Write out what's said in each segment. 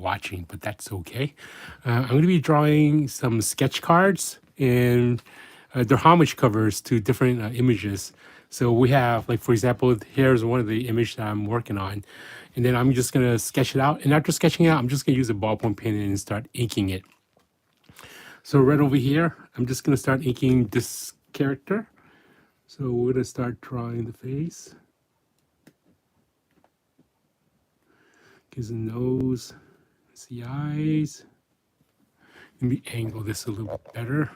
watching, but that's okay. I'm going to be drawing some sketch cards, and they're homage covers to different images. So we have, like, for example, here's one of the images that I'm working on. And then I'm just going to sketch it out. And after sketching it out, I'm just going to use a ballpoint pen and start inking it. So right over here, I'm just going to start inking this character. So we're going to start drawing the face. Gives the nose, it's the eyes. Let me angle this a little bit better.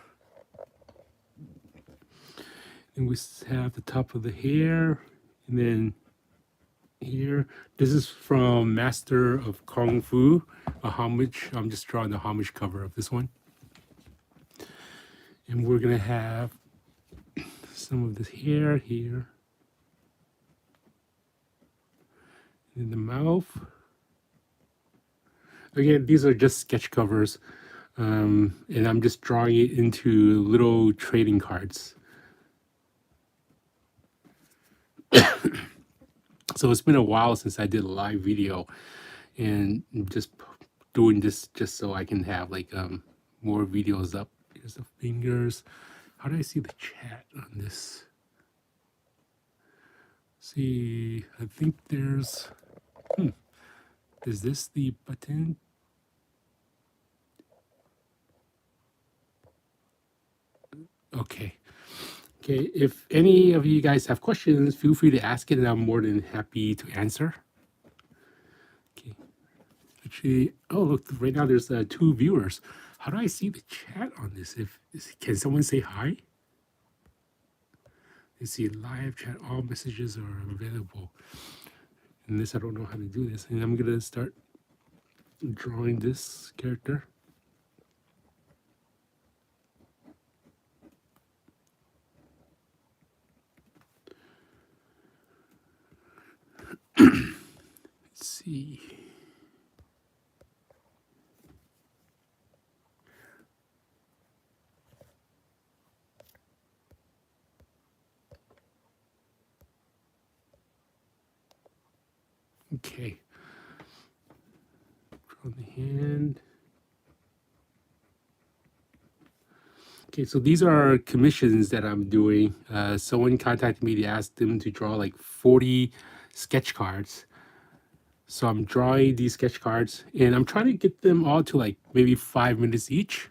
And we have the top of the hair, and then here. This is from Master of Kung Fu, a homage. I'm just drawing the homage cover of this one. And we're gonna have some of this hair here. In the mouth. Again, these are just sketch covers, and I'm just drawing it into little trading cards. So it's been a while since I did a live video, and I'm just doing this just so I can have like more videos up. Here's the fingers. How do I see the chat on this? See, I think there's, is this the button? Okay. Okay, if any of you guys have questions, feel free to ask it, and I'm more than happy to answer. Okay. Actually, oh look, right now there's 2 viewers. How do I see the chat on this? Can someone say hi? You see live chat, all messages are available. And this, I don't know how to do this. And I'm gonna start drawing this character. Let's see. Okay. Draw the hand. Okay, so these are commissions that I'm doing. Someone contacted me to ask them to draw like 40 sketch cards. So I'm drawing these sketch cards, and I'm trying to get them all to like maybe 5 minutes each.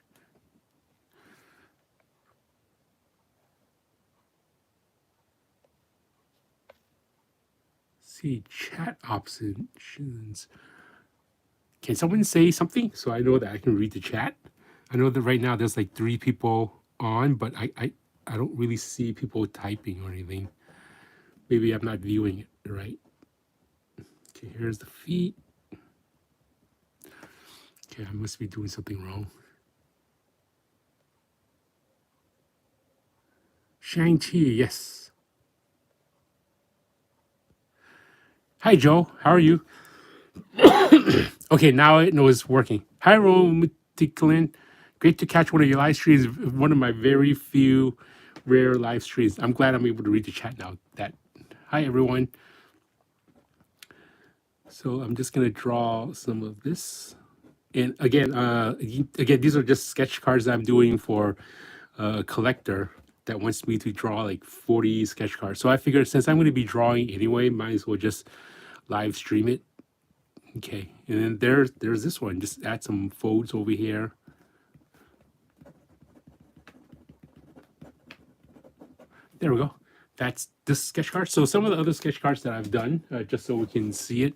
See, chat options. Can someone say something so I know that I can read the chat? I know that right now there's like 3 people on, but I don't really see people typing or anything. Maybe I'm not viewing it right. Okay, here's the feet. Okay, I must be doing something wrong. Shang-Chi, yes. Hi, Joe. How are you? Okay, now I know it's working. Hi, Romanticlin. Great to catch one of your live streams. One of my very few rare live streams. I'm glad I'm able to read the chat now. Hi, everyone. So I'm just gonna draw some of this. And again, these are just sketch cards I'm doing for a collector that wants me to draw like 40 sketch cards. So I figured since I'm going to be drawing anyway, might as well just live stream it. Okay, and then there's this one. Just add some folds over here. There we go. That's this sketch card. So some of the other sketch cards that I've done, just so we can see it.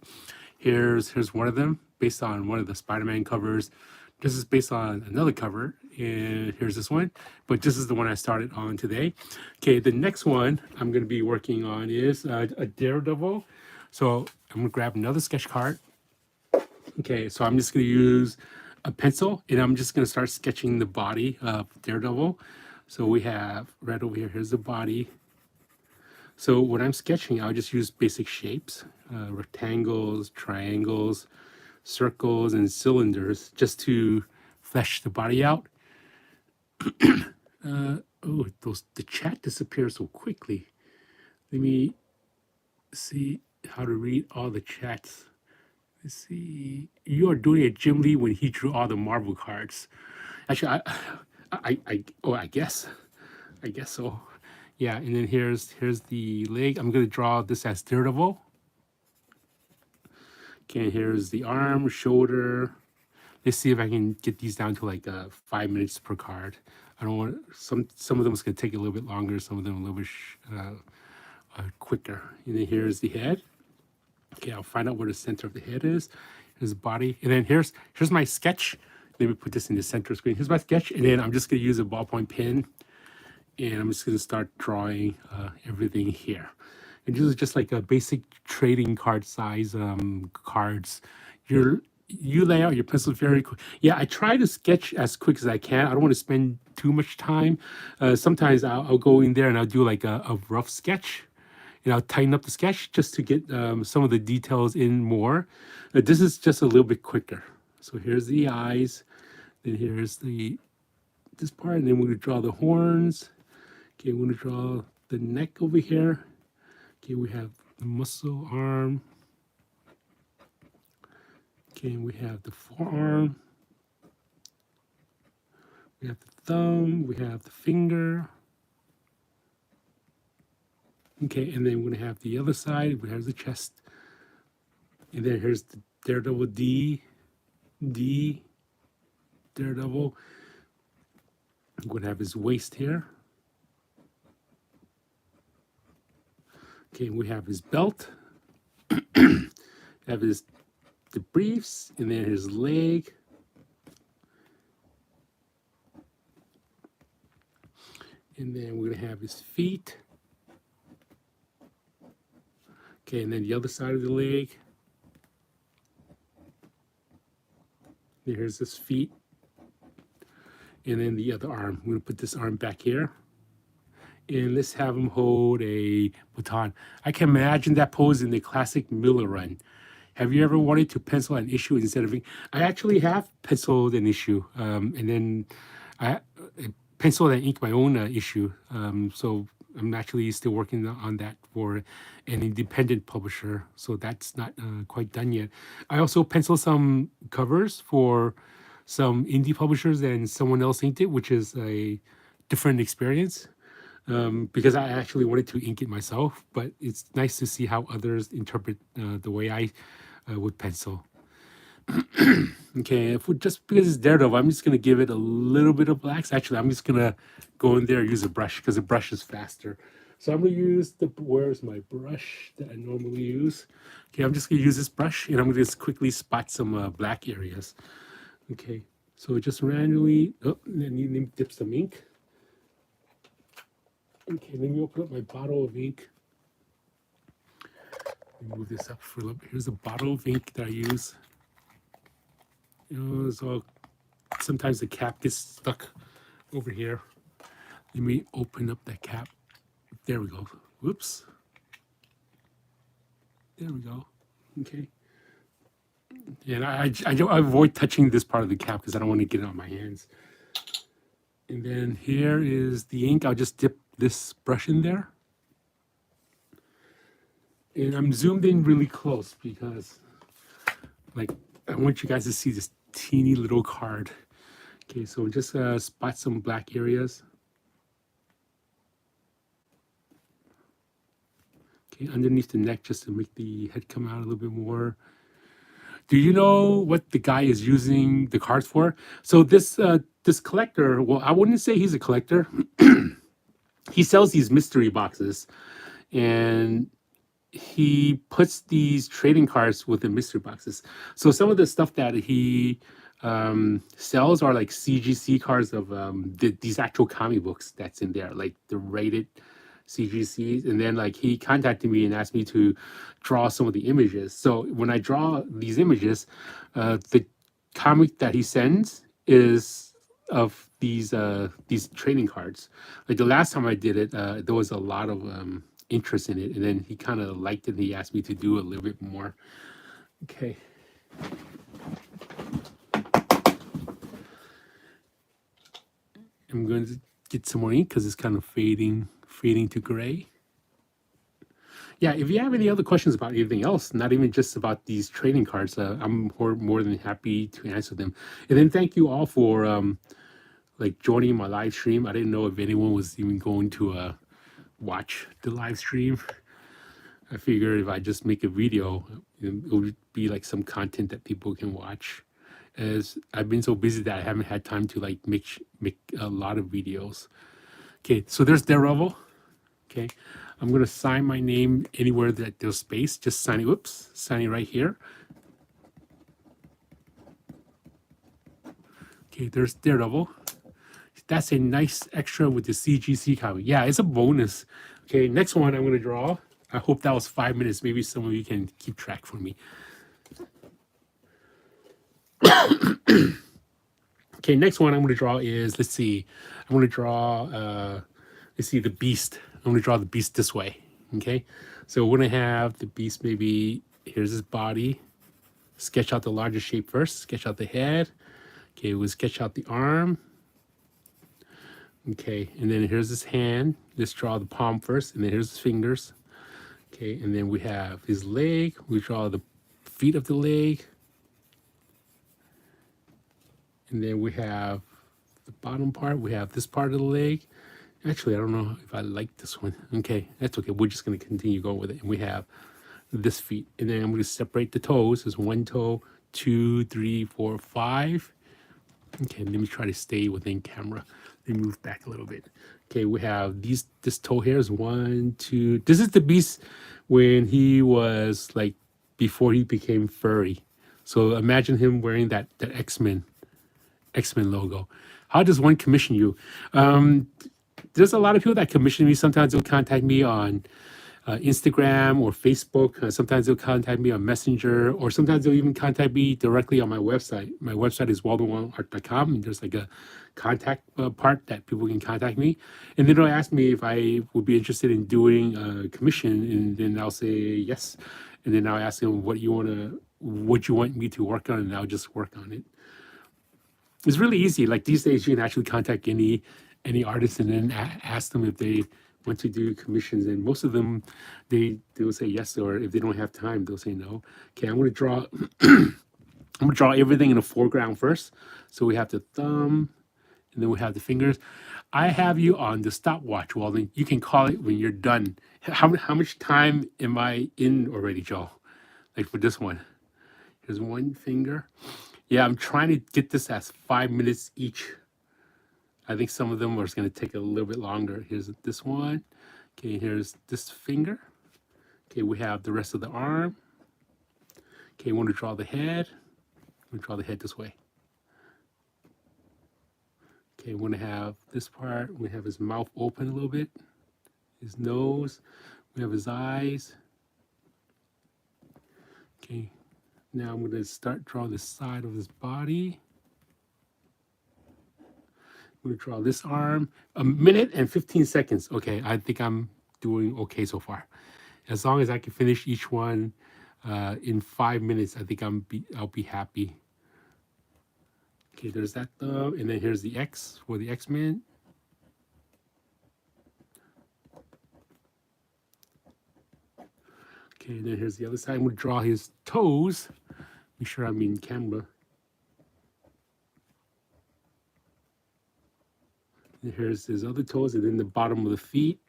Here's one of them based on one of the Spider-Man covers. This is based on another cover, and here's this one. But this is the one I started on today. Okay, the next one I'm going to be working on is a Daredevil. So I'm going to grab another sketch card. Okay, so I'm just going to use a pencil, and I'm just going to start sketching the body of Daredevil. So we have right over here, here's the body. So when I'm sketching, I'll just use basic shapes, rectangles, triangles, circles, and cylinders just to flesh the body out. The chat disappears so quickly. Let me see how to read all the chats. Let's see. You are doing a Jim Lee when he drew all the Marvel cards. Actually, I guess so. Yeah, and then here's the leg. I'm gonna draw this as Daredevil. Okay, here's the arm, shoulder. Let's see if I can get these down to like 5 minutes per card. I don't want some of them is gonna take a little bit longer. Some of them a little bit quicker. And then here's the head. Okay, I'll find out where the center of the head is. Here's the body, and then here's my sketch. Let me put this in the center screen. Here's my sketch, and then I'm just gonna use a ballpoint pen, and I'm just gonna start drawing everything here. And this is just like a basic trading card size cards. You lay out your pencils very quick. Yeah, I try to sketch as quick as I can. I don't want to spend too much time. Sometimes I'll go in there and I'll do like a rough sketch, and I'll tighten up the sketch just to get some of the details in more. This is just a little bit quicker. So here's the eyes, then here's this part, and then we're gonna draw the horns. Okay, we're gonna draw the neck over here. Okay, we have the muscle arm. Okay, we have the forearm. We have the thumb. We have the finger. Okay, and then we're gonna have the other side. We have the chest, and then here's the Daredevil D, Daredevil. I'm gonna have his waist here. Okay, we have his belt. Have the briefs, and then his leg. And then we're gonna have his feet. Okay, and then the other side of the leg. Here's his feet. And then the other arm. I'm gonna put this arm back here. And let's have him hold a baton. I can imagine that pose in the classic Miller run. Have you ever wanted to pencil an issue instead of ink? I actually have penciled an issue, and then I penciled and ink my own issue. So I'm actually still working on that for an independent publisher. So that's not quite done yet. I also penciled some covers for some indie publishers, and someone else inked it, which is a different experience. Because I actually wanted to ink it myself, but it's nice to see how others interpret the way I would pencil. Okay, just because it's Daredevil, I'm just gonna give it a little bit of blacks. Actually, I'm just gonna go in there and use a brush because the brush is faster. So I'm gonna use where's my brush that I normally use? Okay, I'm just gonna use this brush, and I'm gonna just quickly spot some black areas. Okay, so just randomly, let me dip some ink. Okay, let me open up my bottle of ink. Let me move this up for a little bit. Here's a bottle of ink that I use. You know, so sometimes the cap gets stuck over here. Let me open up that cap. There we go. Whoops. There we go. Okay. And I avoid touching this part of the cap because I don't want to get it on my hands. And then here is the ink. I'll just dip this brush in there. And I'm zoomed in really close because, like, I want you guys to see this teeny little card. Okay, so just spot some black areas. Okay, underneath the neck just to make the head come out a little bit more. Do you know what the guy is using the cards for? So this collector, well, I wouldn't say he's a collector. He sells these mystery boxes, and he puts these trading cards within mystery boxes. So some of the stuff that he sells are like CGC cards of these actual comic books that's in there, like the rated CGCs. And then like he contacted me and asked me to draw some of the images. So when I draw these images, the comic that he sends is of these trading cards. Like the last time I did it, there was a lot of interest in it, and then he kind of liked it and he asked me to do a little bit more. Okay. I'm going to get some more ink because it's kind of fading to gray. Yeah, if you have any other questions about anything else, not even just about these trading cards, I'm more than happy to answer them. And then thank you all for like joining my live stream. I didn't know if anyone was even going to watch the live stream. I figured if I just make a video, it would be like some content that people can watch. As I've been so busy that I haven't had time to like make a lot of videos. Okay, so there's Daredevil. Okay, I'm gonna sign my name anywhere that there's space. Just sign it. Whoops, sign it right here. Okay, there's Daredevil. That's a nice extra with the CGC comic. Yeah, it's a bonus. Okay, next one I'm gonna draw. I hope that was 5 minutes. Maybe some of you can keep track for me. Okay, next one I'm gonna draw is, let's see, I'm gonna draw let's see, the beast. I'm gonna draw the beast this way. Okay, so we're gonna have the beast, maybe here's his body. Sketch out the larger shape first, sketch out the head. Okay, we'll sketch out the arm. Okay, and then here's his hand. Let's draw the palm first, and then here's his fingers. Okay, and then we have his leg. We draw the feet of the leg. And then we have the bottom part. We have this part of the leg. Actually, I don't know if I like this one. Okay, that's okay. We're just going to continue going with it. And we have this feet. And then I'm going to separate the toes. There's one toe, 2, 3, 4, 5. Okay, let me try to stay within camera. Let me move back a little bit. Okay, we have this toe here is 1, 2. This is the beast when he was like before he became furry. So imagine him wearing that X-Men logo. How does one commission you? There's a lot of people that commission me. Sometimes they'll contact me on Instagram or Facebook. Sometimes they'll contact me on Messenger, or sometimes they'll even contact me directly on my website. My website is waldenart.com, and there's like a contact part that people can contact me. And then they'll ask me if I would be interested in doing a commission, and then I'll say yes. And then I'll ask them what you want me to work on, and I'll just work on it. It's really easy. Like these days, you can actually contact any artist and then ask them if they want to do commissions. And most of them, they'll say yes, or if they don't have time, they'll say no. Okay, I'm gonna draw. I'm gonna draw everything in the foreground first. So we have the thumb, and then we have the fingers. I have you on the stopwatch, Walden. You can call it when you're done. How much time am I in already, Joe? Like for this one, here's one finger. Yeah, I'm trying to get this as 5 minutes each. I think some of them are going to take a little bit longer. Here's this one. Okay, here's this finger. Okay, we have the rest of the arm. Okay, I want to draw the head. I'm going to draw the head this way. Okay, we're going to have this part. We have his mouth open a little bit. His nose. We have his eyes. Okay. Now I'm going to start drawing the side of his body. I'm going to draw this arm. 1 minute and 15 seconds. Okay, I think I'm doing okay so far. As long as I can finish each one in 5 minutes, I think I'll be happy. Okay, there's that thumb, and then here's the X for the X-Men. Okay, and then here's the other side. I'm going to draw his toes. Make sure I'm in camera. And here's his other toes, and then the bottom of the feet.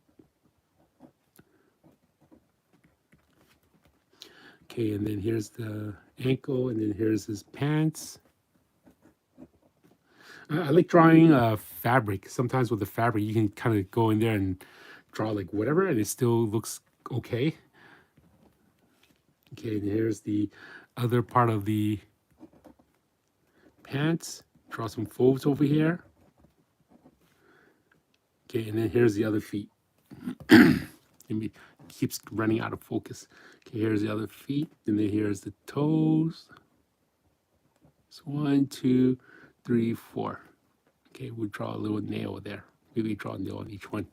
Okay, and then here's the ankle, and then here's his pants. I like drawing fabric. Sometimes with the fabric, you can kind of go in there and draw like whatever, and it still looks okay. Okay, and here's the other part of the pants. Draw some folds over here. Okay, and then here's the other feet. It keeps running out of focus. Okay, here's the other feet, and then here's the toes. So 1, 2, 3, 4. Okay, we'll draw a little nail there. Maybe draw a nail on each one.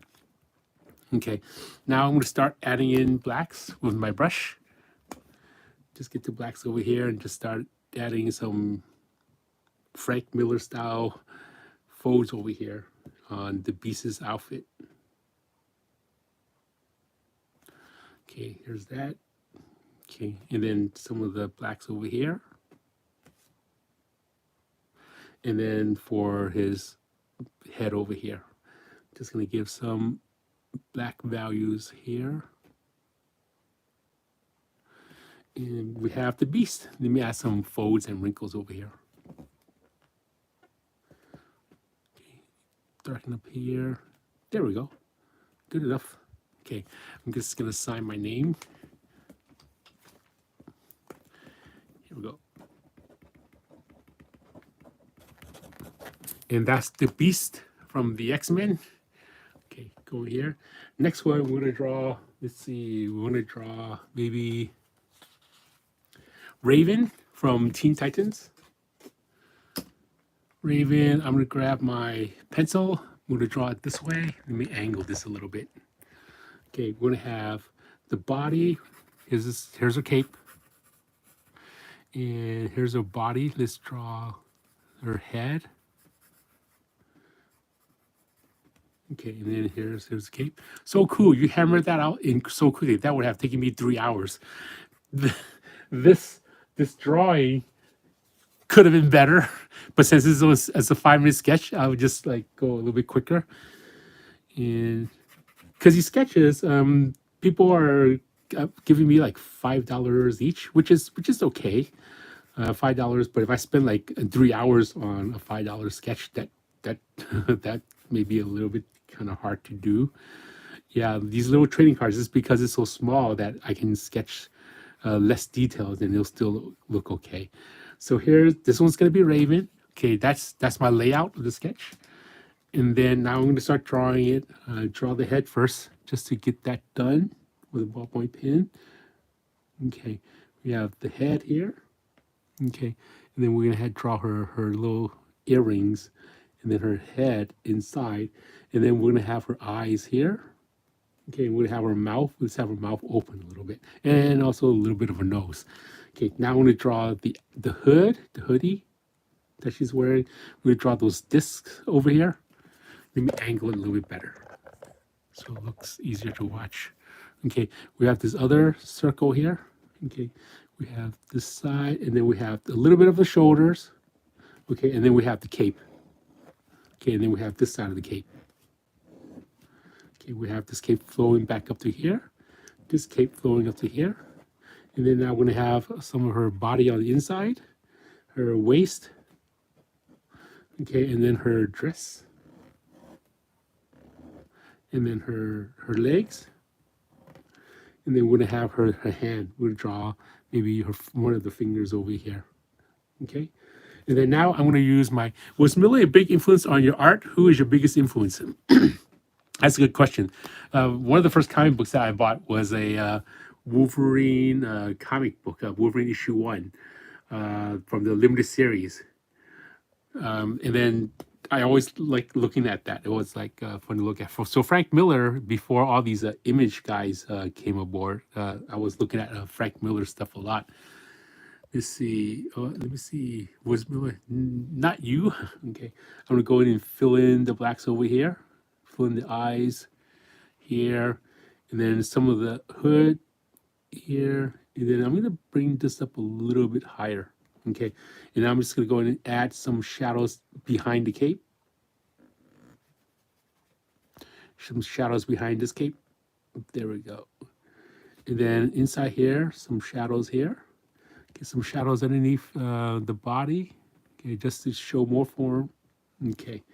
Okay, now I'm going to start adding in blacks with my brush. Just get the blacks over here and just start adding some Frank Miller style folds over here on the Beast's outfit. Okay, here's that. Okay, and then some of the blacks over here. And then for his head over here, just gonna give some black values here. And we have the beast. Let me add some folds and wrinkles over here. Okay, darken up here. There we go. Good enough. Okay, I'm just gonna sign my name. Here we go. And that's the beast from the X-Men. Okay, go here. Next one, we're gonna draw, let's see, we're gonna draw maybe Raven from Teen Titans. Raven, I'm gonna grab my pencil. I'm gonna draw it this way. Let me angle this a little bit. Okay, we're gonna have the body. Here's a cape. And here's her body. Let's draw her head. Okay, and then here's the cape. So cool. You hammered that out in so quickly. That would have taken me 3 hours. This drawing could have been better, but since this was as a 5-minute sketch, I would just like go a little bit quicker. And because these sketches, people are giving me like $5 each, which is okay, $5. But if I spend like 3 hours on a $5 sketch, that that may be a little bit kind of hard to do. Yeah, these little trading cards, just because it's so small that I can sketch less details and it'll still look okay. So here's, this one's gonna be Raven. Okay, that's my layout of the sketch. And then now I'm gonna start drawing it. Draw the head first, just to get that done with a ballpoint pen. Okay, we have the head here. Okay, and then we're gonna draw her little earrings, and then her head inside, and then we're gonna have her eyes here. Okay, we're gonna have her mouth. Let's have her mouth open a little bit, and also a little bit of a nose. Okay, now I'm gonna draw the hood, the hoodie that she's wearing. We're gonna draw those discs over here. Let me angle it a little bit better so it looks easier to watch. Okay, we have this other circle here. Okay, we have this side, and then we have a little bit of the shoulders. Okay, and then we have the cape. Okay, and then we have this side of the cape. Okay, we have this cape flowing back up to here, this cape flowing up to here. And then now we're going to have some of her body on the inside, her waist, okay, and then her dress, and then her legs. And then we're going to have her hand. We're going to draw maybe one of the fingers over here, okay? And then now I'm going to use was Miller a big influence on your art? Who is your biggest influence? That's a good question. One of the first comic books that I bought was a Wolverine comic book, Wolverine issue 1 from the limited series. And then I always liked looking at that. It was like fun to look at. So Frank Miller, before all these image guys came aboard, I was looking at Frank Miller stuff a lot. Let's see. Let me see. Was Miller? Not you. Okay. I'm gonna go in and fill in the blacks over here. Fill in the eyes here, and then some of the hood here, and then I'm gonna bring this up a little bit higher. Okay, and I'm just gonna go in and add some shadows behind the cape. Some shadows behind this cape. There we go. And then inside here, some shadows here. Get some shadows underneath the body. Okay, just to show more form. Okay,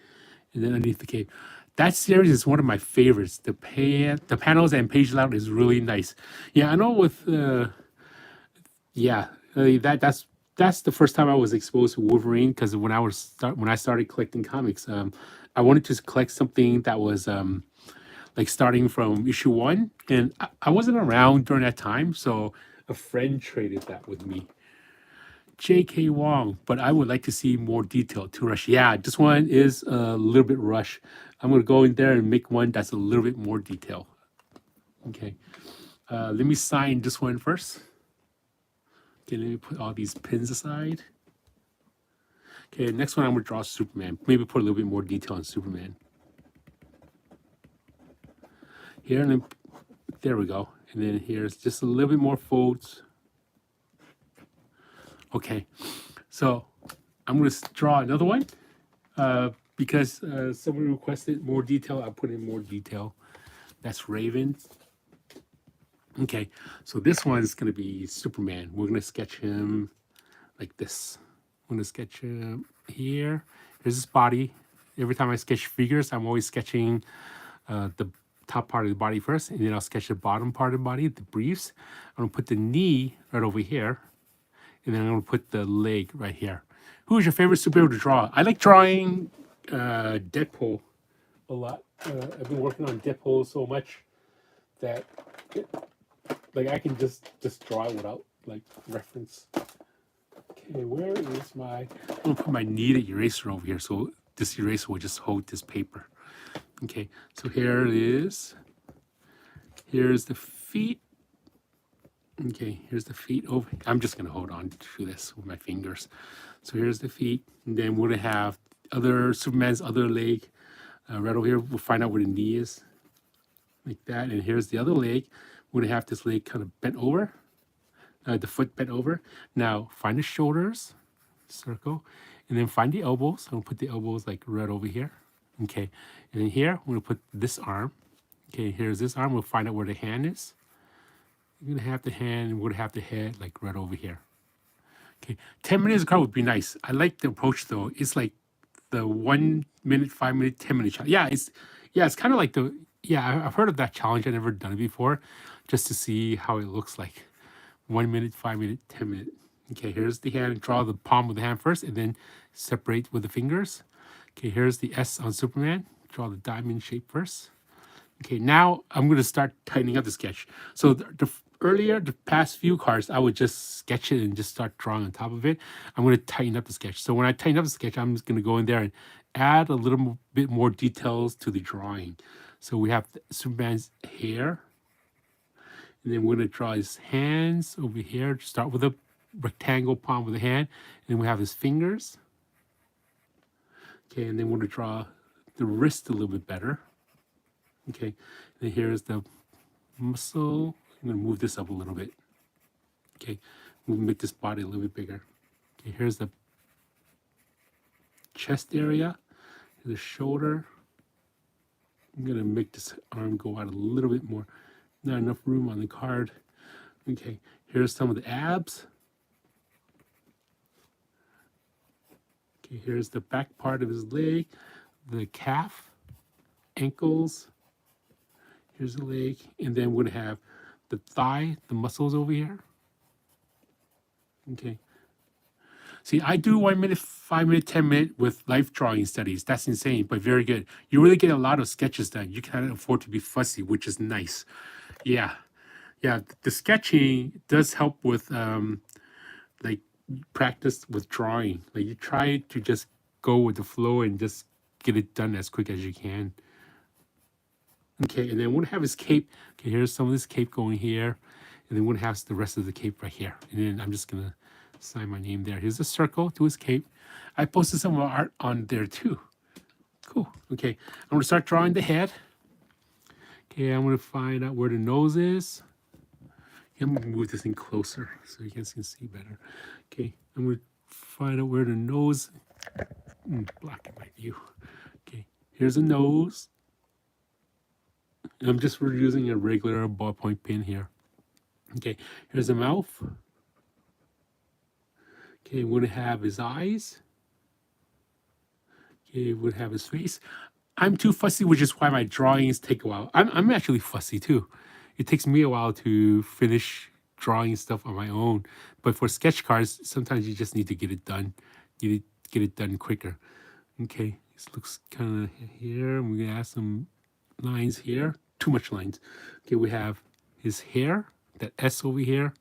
and then underneath the cape. That series is one of my favorites. The panels and page layout is really nice. Yeah, I know with that's the first time I was exposed to Wolverine, because when I started collecting comics, I wanted to collect something that was like starting from issue 1, and I wasn't around during that time, so a friend traded that with me. J.K. Wong, but I would like to see more detail. Too rush. Yeah, this one is a little bit rush. I'm going to go in there and make one that's a little bit more detail. Okay. Let me sign this one first. Okay, let me put all these pins aside. Okay, next one I'm going to draw Superman. Maybe put a little bit more detail on Superman. Here, and then, there we go. And then here's just a little bit more folds. Okay, so I'm going to draw another one because someone requested more detail. I put in more detail. That's Raven. Okay, so this one is going to be Superman. We're going to sketch him like this. I'm going to sketch him here. Here's his body. Every time I sketch figures, I'm always sketching the top part of the body first, and then I'll sketch the bottom part of the body, the briefs. I'm going to put the knee right over here, and then I'm going to put the leg right here. Who is your favorite superhero to draw? I like drawing Deadpool a lot. I've been working on Deadpool so much that like I can just draw it without like reference. Okay, where is my? I'm gonna put my kneaded eraser over here, so this eraser will just hold this paper. Okay, so here it is. Here's the feet. Okay, here's the feet over. I'm just gonna hold on to this with my fingers. So here's the feet, and then we're gonna have other Superman's other leg right over here. We'll find out where the knee is, like that. And here's the other leg. We're gonna have this leg kind of bent over, the foot bent over. Now find the shoulders, circle, and then find the elbows. I'm gonna put the elbows like right over here. Okay, and then here we're gonna put this arm. Okay, here's this arm. We'll find out where the hand is. We're gonna have the hand, and we're gonna have the head like right over here. Okay, 10 minutes a card would be nice. I like the approach though. It's like the 1 minute, 5 minute, 10 minute challenge. It's kind of like the I've heard of that challenge. I've never done it before, just to see how it looks like. 1 minute, 5 minute, 10 minute. Okay, here's the hand. Draw the palm of the hand first, and then separate with the fingers. Okay, here's the S on Superman. Draw the diamond shape first. Okay, now I'm going to start tightening up the sketch. So the past few cards, I would just sketch it and just start drawing on top of it. I'm going to tighten up the sketch. So when I tighten up the sketch, I'm just going to go in there and add a little bit more details to the drawing. So we have Superman's hair. And then we're going to draw his hands over here. Start with a rectangle palm with a hand. And then we have his fingers. Okay, and then we're going to draw the wrist a little bit better. Okay, and then here's the muscle. I'm going to move this up a little bit. Okay, we'll make this body a little bit bigger. Okay, here's the chest area, the shoulder. I'm going to make this arm go out a little bit more. Not enough room on the card. Okay, here's some of the abs. Okay, here's the back part of his leg, the calf, ankles. Here's the leg, and then we're gonna have the thigh, the muscles over here. Okay. See, I do 1 minute, 5 minute, 10 minute with life drawing studies. That's insane, but very good. You really get a lot of sketches done. You can afford to be fussy, which is nice. Yeah. The sketching does help with like practice with drawing. Like you try to just go with the flow and just get it done as quick as you can. Okay, and then we're gonna have his cape. Okay, here's some of this cape going here, and then we're gonna have the rest of the cape right here. And then I'm just gonna sign my name there. Here's a circle to his cape. I posted some of my art on there too. Cool. Okay, I'm gonna start drawing the head. Okay, I'm gonna find out where the nose is. Okay, I'm gonna move this thing closer so you guys can see better. Okay, I'm gonna find out where the nose. Blocking my view. Okay, here's the nose. I'm just using a regular ballpoint pen here. Okay, here's the mouth. Okay, we're gonna have his eyes. Okay, we're gonna have his face. I'm too fussy, which is why my drawings take a while. I'm actually fussy too. It takes me a while to finish drawing stuff on my own. But for sketch cards, sometimes you just need to get it done. You need to get it done quicker. Okay, this looks kind of here. We're gonna add some lines here. Too much lines. Okay, we have his hair, that S over here.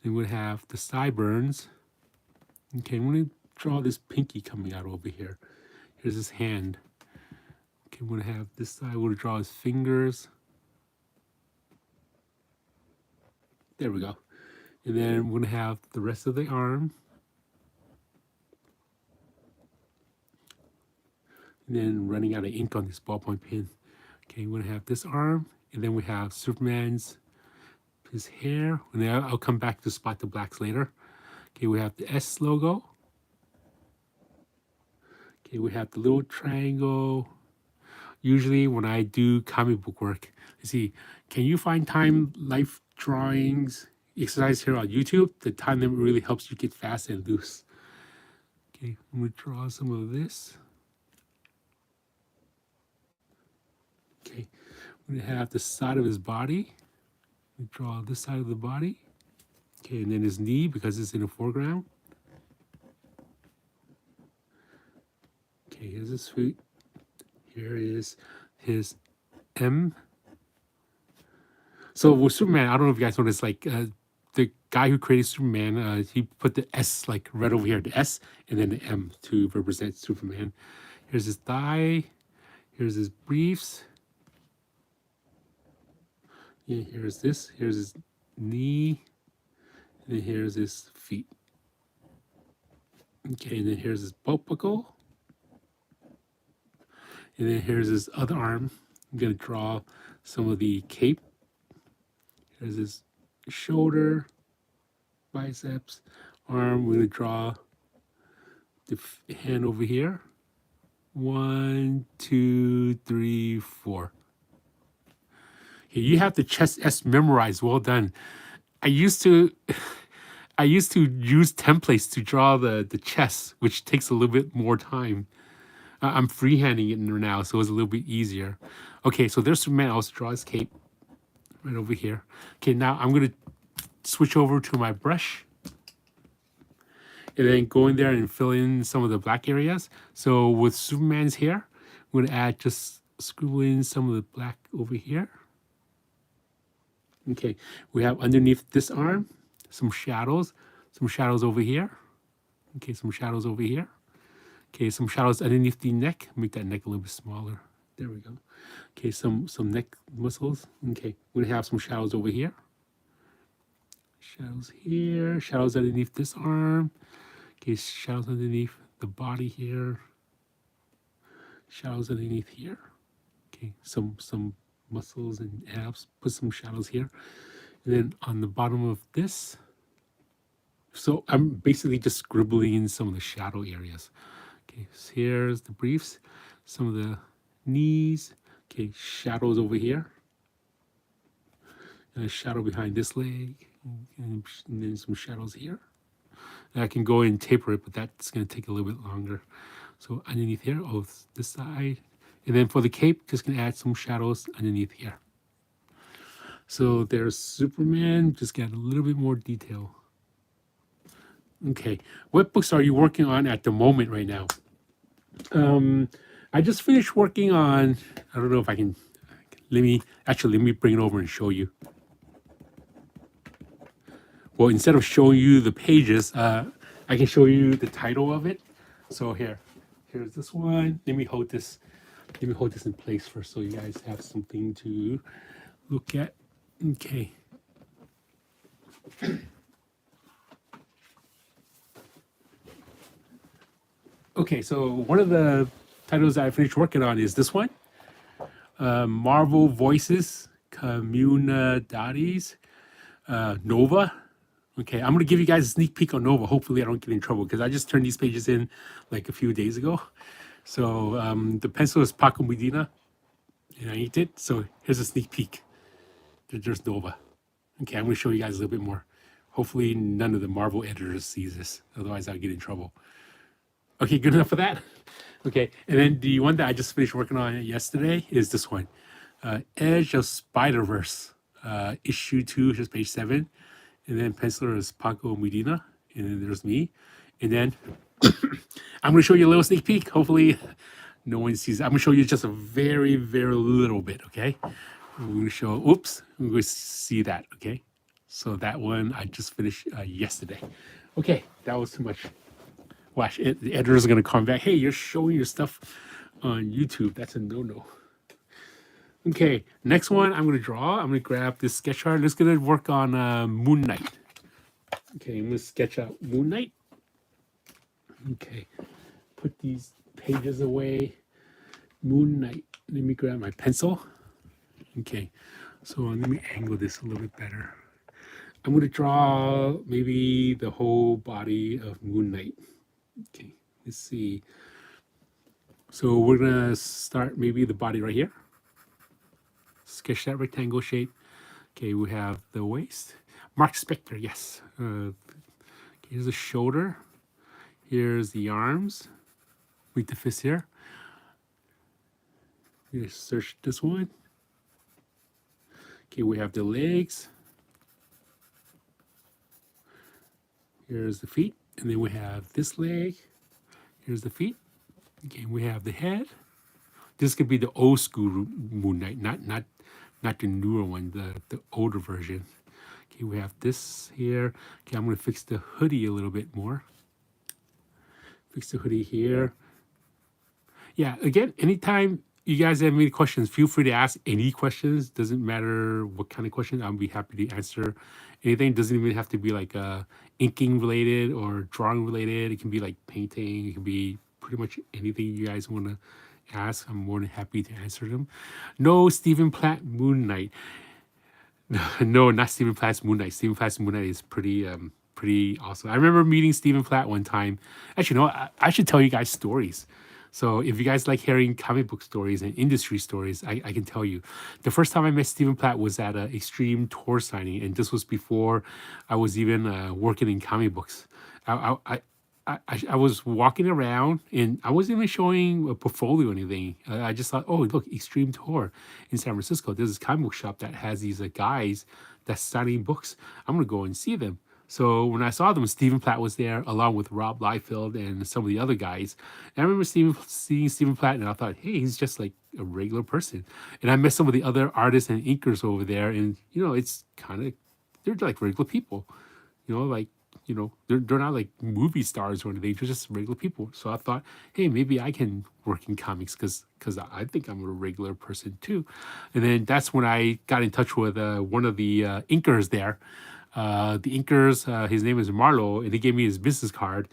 Then we have the sideburns. Okay, I'm gonna draw this pinky coming out over here. Here's his hand. Okay, we're gonna have this side. We're gonna draw his fingers. There we go. And then we're gonna have the rest of the arm. And then running out of ink on this ballpoint pen. Okay, we're gonna have this arm, and then we have Superman's his hair. And then I'll come back to spot the blacks later. Okay, we have the S logo. Okay, we have the little triangle. Usually when I do comic book work, let's see, can you find time life drawings exercise here on YouTube? The time limit really helps you get fast and loose. Okay, I'm gonna draw some of this. Okay, I'm gonna have the side of his body. Draw this side of the body. Okay, and then his knee because it's in the foreground. Okay, here's his feet. Here is his M. So with Superman, I don't know if you guys noticed, like the guy who created Superman, he put the S like right over here, the S, and then the M to represent Superman. Here's his thigh. Here's his briefs. Yeah, here's this. Here's his knee. And then here's his feet. Okay, and then here's his belt buckle. And then here's his other arm. I'm going to draw some of the cape. Here's his shoulder, biceps, arm. We're going to draw the hand over here. 1, 2, 3, 4. Okay, you have the chest S memorized. Well done. I used to use templates to draw the chest, which takes a little bit more time. I'm freehanding it now, so it's a little bit easier. Okay, so there's Superman. I'll also draw his cape right over here. Okay, now I'm going to switch over to my brush and then go in there and fill in some of the black areas. So with Superman's hair, I'm going to add just scribble in some of the black over here. Okay, we have underneath this arm some shadows over here. Okay, some shadows over here. Okay, some shadows underneath the neck. Make that neck a little bit smaller. There we go. Okay, some neck muscles. Okay, we're gonna have some shadows over here. Shadows here. Shadows underneath this arm. Okay, shadows underneath the body here. Shadows underneath here. Okay, some muscles and abs. Put some shadows here. And then on the bottom of this. So I'm basically just scribbling in some of the shadow areas. Okay, so here's the briefs, some of the knees. Okay, shadows over here. And a shadow behind this leg. And then some shadows here. And I can go and taper it, but that's going to take a little bit longer. So underneath here, oh, this side. And then for the cape, just going to add some shadows underneath here. So there's Superman, just got a little bit more detail. Okay, what books are you working on at the moment right now? I just finished working on, I don't know if I can, let me bring it over and show you. Well, instead of showing you the pages, I can show you the title of it. So here's this one. Let me hold this in place first so you guys have something to look at. Okay. Okay, so one of the titles I finished working on is this one, Marvel Voices Comunidades Nova. Okay, I'm going to give you guys a sneak peek on Nova. Hopefully I don't get in trouble because I just turned these pages in like a few days ago. So the pencil is Paco Medina, and I inked it. So here's a sneak peek. There's Nova. Okay, I'm going to show you guys a little bit more. Hopefully none of the Marvel editors sees this. Otherwise I'll get in trouble. Okay, good enough for that? Okay, and then the one that I just finished working on yesterday is this one. Edge of Spider-Verse, issue 2, here's page 7. And then penciler is Paco Medina, and then there's me. And then I'm gonna show you a little sneak peek. Hopefully no one sees it. I'm gonna show you just a very, very little bit, okay? I'm gonna show, oops, I'm gonna see that, okay? So that one I just finished yesterday. Okay, that was too much. Watch, the editor's gonna come back. Hey, you're showing your stuff on YouTube. That's a no-no. Okay, next one I'm gonna draw. I'm gonna grab this sketch art. Let's gonna work on Moon Knight. Okay, I'm gonna sketch out Moon Knight. Okay, put these pages away. Moon Knight. Let me grab my pencil. Okay, so let me angle this a little bit better. I'm going to draw maybe the whole body of Moon Knight. Okay, let's see. So we're going to start maybe the body right here. Sketch that rectangle shape. Okay, we have the waist. Mark Spector, yes. Here's the shoulder. Here's the arms. Meet the fist here. You search this one. Okay, we have the legs. Here's the feet. And then we have this leg. Here's the feet. Okay, we have the head. This could be the old school Moon Knight, not the newer one, the older version. Okay, we have this here. Okay, I'm gonna fix the hoodie a little bit more. Fix the hoodie here. Yeah, again, anytime you guys have any questions, feel free to ask any questions. Doesn't matter what kind of question, I'll be happy to answer anything. Doesn't even have to be like inking related or drawing related. It can be like painting. It can be pretty much anything you guys want to ask. I'm more than happy to answer them. No Stephen Platt Moon Knight. No, not Stephen Platt's Moon Knight. Stephen Platt's Moon Knight is pretty awesome. I remember meeting Stephen Platt one time. Actually, no, I should tell you guys stories. So if you guys like hearing comic book stories and industry stories, I can tell you. The first time I met Stephen Platt was at an Extreme tour signing, and this was before I was even working in comic books. I was walking around and I wasn't even showing a portfolio or anything. I just thought, oh, look, Extreme Tour in San Francisco. There's this comic book shop that has these guys that's signing books. I'm going to go and see them. So when I saw them, Stephen Platt was there along with Rob Liefeld and some of the other guys. And I remember seeing Stephen Platt and I thought, hey, he's just like a regular person. And I met some of the other artists and inkers over there. And, it's kind of, they're like regular people, like, they're not like movie stars or anything. They're just regular people. So I thought, hey, maybe I can work in comics because I think I'm a regular person too. And then that's when I got in touch with one of the inkers there. The inkers, his name is Marlo, and he gave me his business card.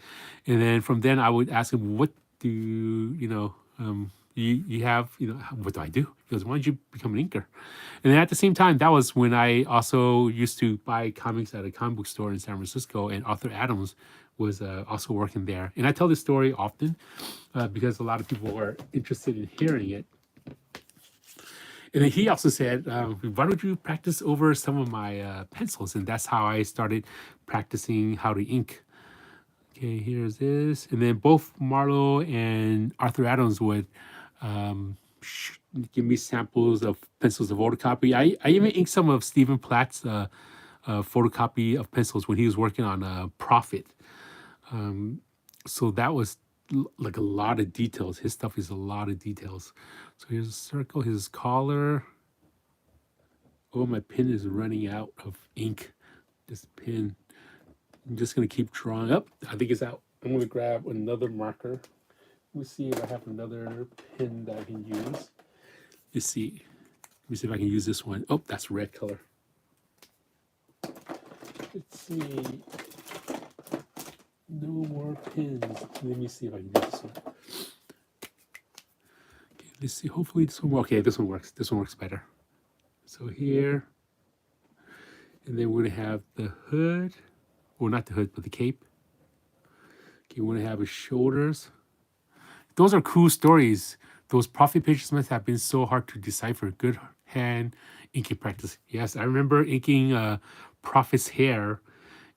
And then from then I would ask him, what do you have, what do I do? He goes, why don't you become an inker? And then at the same time, that was when I also used to buy comics at a comic book store in San Francisco, and Arthur Adams was also working there. And I tell this story often because a lot of people are interested in hearing it. And then he also said, why don't you practice over some of my pencils? And that's how I started practicing how to ink. Okay, here's this. And then both Marlo and Arthur Adams would give me samples of pencils to photocopy. I even inked some of Stephen Platt's photocopy of pencils when he was working on Prophet. So that was like a lot of details. His stuff is a lot of details. So here's a circle, his collar. Oh, my pen is running out of ink. This pen. I'm just gonna keep drawing up. I think it's out. I'm gonna grab another marker. Let me see if I have another pen that I can use. Let's see. Let me see if I can use this one. Oh, that's red color. Let's see. No more pins. Let me see if I can use this one. Okay, let's see. Hopefully this one. Okay, this one works. This one works better. So here, and then we're gonna have the hood. Well, not the hood, but the cape. Okay, we're gonna have his shoulders. Those are cool stories. Those Prophet pictures must have been so hard to decipher. Good hand inking practice. Yes, I remember inking Prophet's hair,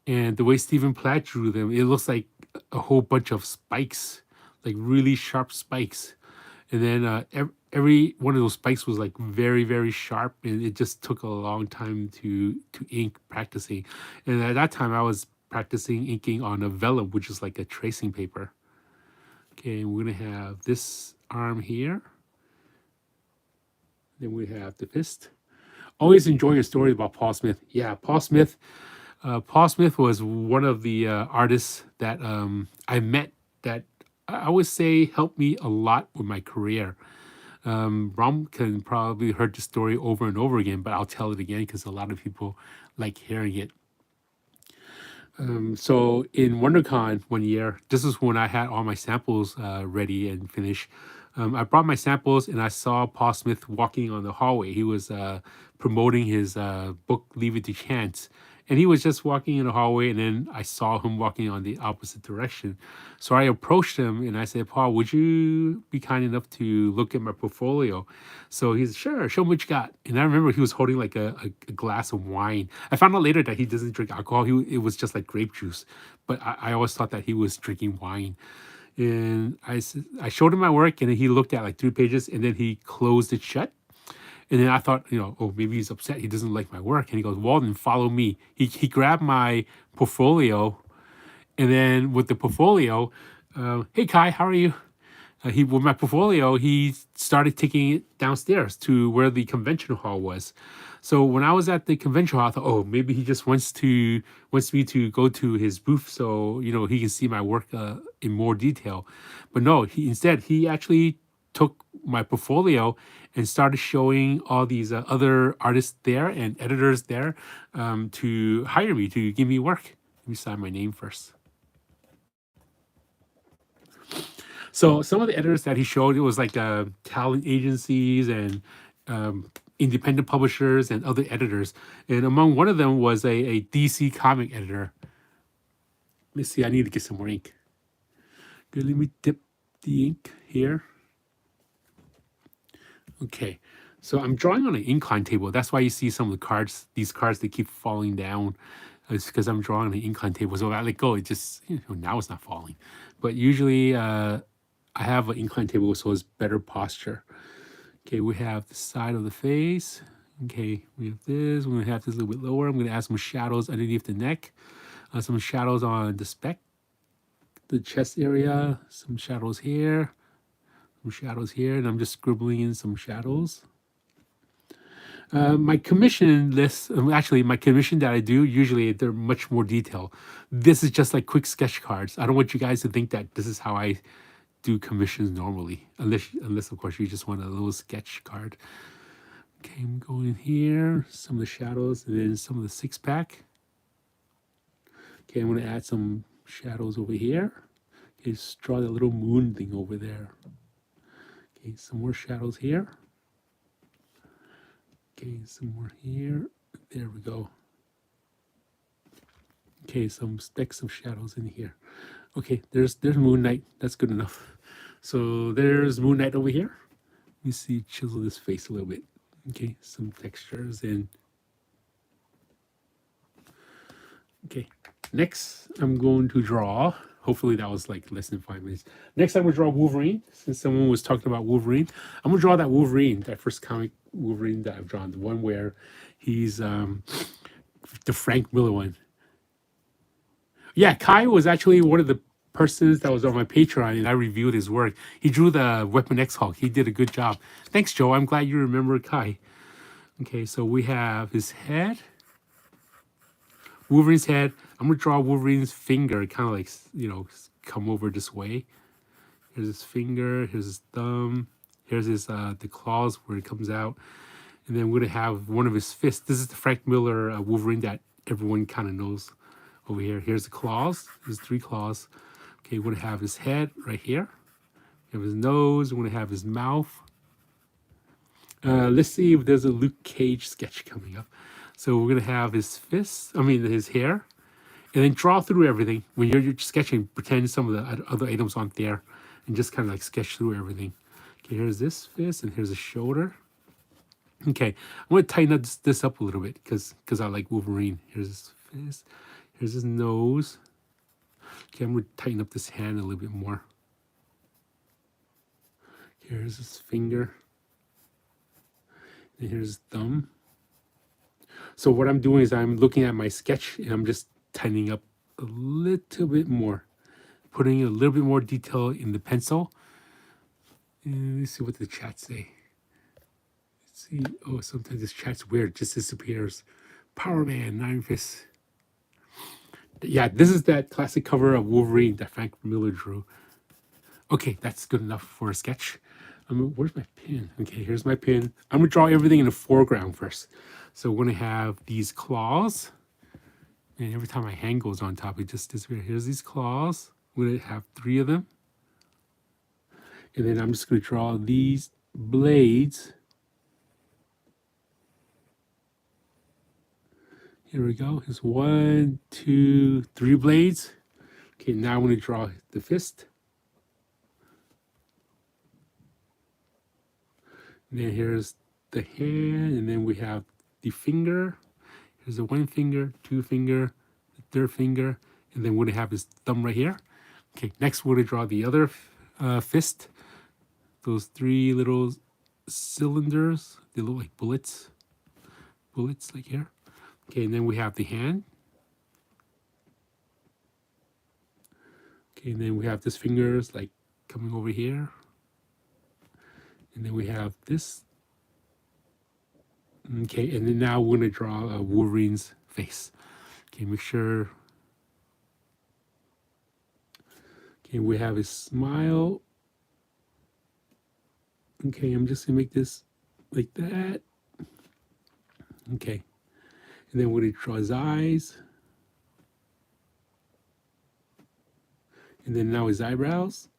and the way Stephen Platt drew them, it looks like a whole bunch of spikes, like really sharp spikes. And then every one of those spikes was like very, very sharp, and it just took a long time to ink practicing. And at that time, I was practicing inking on a vellum, which is like a tracing paper. Okay, we're gonna have this arm here. Then we have the fist. Always enjoy your story about Paul Smith. Yeah, Paul Smith. Paul Smith was one of the artists that I met that I would say helped me a lot with my career. Rom can probably heard the story over and over again, but I'll tell it again because a lot of people like hearing it. So in WonderCon one year, this is when I had all my samples ready and finished. I brought my samples and I saw Paul Smith walking on the hallway. He was promoting his book, Leave It to Chance. and he was just walking in the hallway, and then I saw him walking on the opposite direction. So I approached him and I said, Paul, would you be kind enough to look at my portfolio? So he's, sure, show me what you got. And I remember he was holding like a glass of wine. I found out later that he doesn't drink alcohol. It was just like grape juice, but I always thought that he was drinking wine. And I showed him my work, and then he looked at like 3 pages, and then he closed it shut. And then I thought, oh, maybe he's upset. He doesn't like my work. And he goes, Walden, follow me. He grabbed my portfolio, and then with the portfolio, hey Kai, how are you? He with my portfolio, he started taking it downstairs to where the convention hall was. So when I was at the convention hall, I thought, oh, maybe he just wants me to go to his booth so he can see my work in more detail. But no, he actually took my portfolio and started showing all these other artists there and editors there to hire me to give me work. Let me sign my name first. So some of the editors that he showed, it was like talent agencies and independent publishers and other editors. And among one of them was a DC comic editor. Let me see, I need to get some more ink. Good, let me dip the ink here. Okay, so I'm drawing on an incline table. That's why you see some of the cards, these cards, they keep falling down. It's because I'm drawing on an incline table. So if I let go, it just, now it's not falling. But usually I have an incline table, so it's better posture. Okay, we have the side of the face. Okay, we have this. We're gonna have this a little bit lower. I'm gonna add some shadows underneath the neck, some shadows on the spec, the chest area, some shadows here, some shadows here, and I'm just scribbling in some shadows. My commission list, actually, my commission that I do, usually they're much more detailed. This is just like quick sketch cards. I don't want you guys to think that this is how I do commissions normally, unless of course you just want a little sketch card. Okay, I'm going here, some of the shadows, and then some of the 6-pack. Okay, I'm going to add some shadows over here. Okay, just draw that little moon thing over there. Okay, some more shadows here. Okay, some more here. There we go. Okay, some specks of shadows in here. Okay, there's Moon Knight. That's good enough. So there's Moon Knight over here. Let me see, chisel this face a little bit. Okay, some textures in. Okay, next I'm going to draw. Hopefully that was like less than 5 minutes. Next I'm going to draw Wolverine. Since someone was talking about Wolverine, I'm going to draw that Wolverine, that first comic Wolverine that I've drawn, the one where he's the Frank Miller one. Yeah, Kai was actually one of the persons that was on my Patreon, and I reviewed his work. He drew the Weapon X Hulk. He did a good job. Thanks, Joe. I'm glad you remember Kai. Okay, so we have his head. Wolverine's head. I'm going to draw Wolverine's finger, kind of like, come over this way. Here's his finger. Here's his thumb. Here's his the claws where it comes out. And then we're going to have one of his fists. This is the Frank Miller Wolverine that everyone kind of knows over here. Here's the claws. There's 3 claws. Okay, we're going to have his head right here. We have his nose. We're going to have his mouth. Let's see if there's a Luke Cage sketch coming up. So we're going to have his fists, his hair, and then draw through everything. When you're sketching, pretend some of the other items aren't there and just kind of like sketch through everything. Okay, here's this fist and here's a shoulder. Okay, I'm going to tighten up this up a little bit because I like Wolverine. Here's his fist. Here's his nose. Okay, I'm going to tighten up this hand a little bit more. Here's his finger. And here's his thumb. So what I'm doing is I'm looking at my sketch and I'm just tightening up a little bit more, putting a little bit more detail in the pencil. And let's see what the chat say. Let's see. Oh, sometimes this chat's weird, it just disappears. Power Man, 9 Fists. Yeah, this is that classic cover of Wolverine that Frank Miller drew. Okay, that's good enough for a sketch. Where's my pin? Okay, here's my pin. I'm going to draw everything in the foreground first. So we're going to have these claws. And every time my hand goes on top, it just disappears. Here's these claws. We're going to have 3 of them. And then I'm just going to draw these blades Here we go. Here's 1, 2, 3 blades. Okay, now I'm going to draw the fist. And then here's the hand, and then we have the finger. Here's the 1 finger, 2 finger, the 3rd finger, and then we're going to have his thumb right here. Okay, next we're going to draw the other fist. Those 3 little cylinders, they look like bullets like here. Okay, and then we have the hand. Okay, and then we have this fingers like coming over here. And then we have this. Okay, and then now we're going to draw Wolverine's face. Okay, make sure. Okay, we have his smile. Okay, I'm just going to make this like that. Okay, and then we're going to draw his eyes. And then now his eyebrows.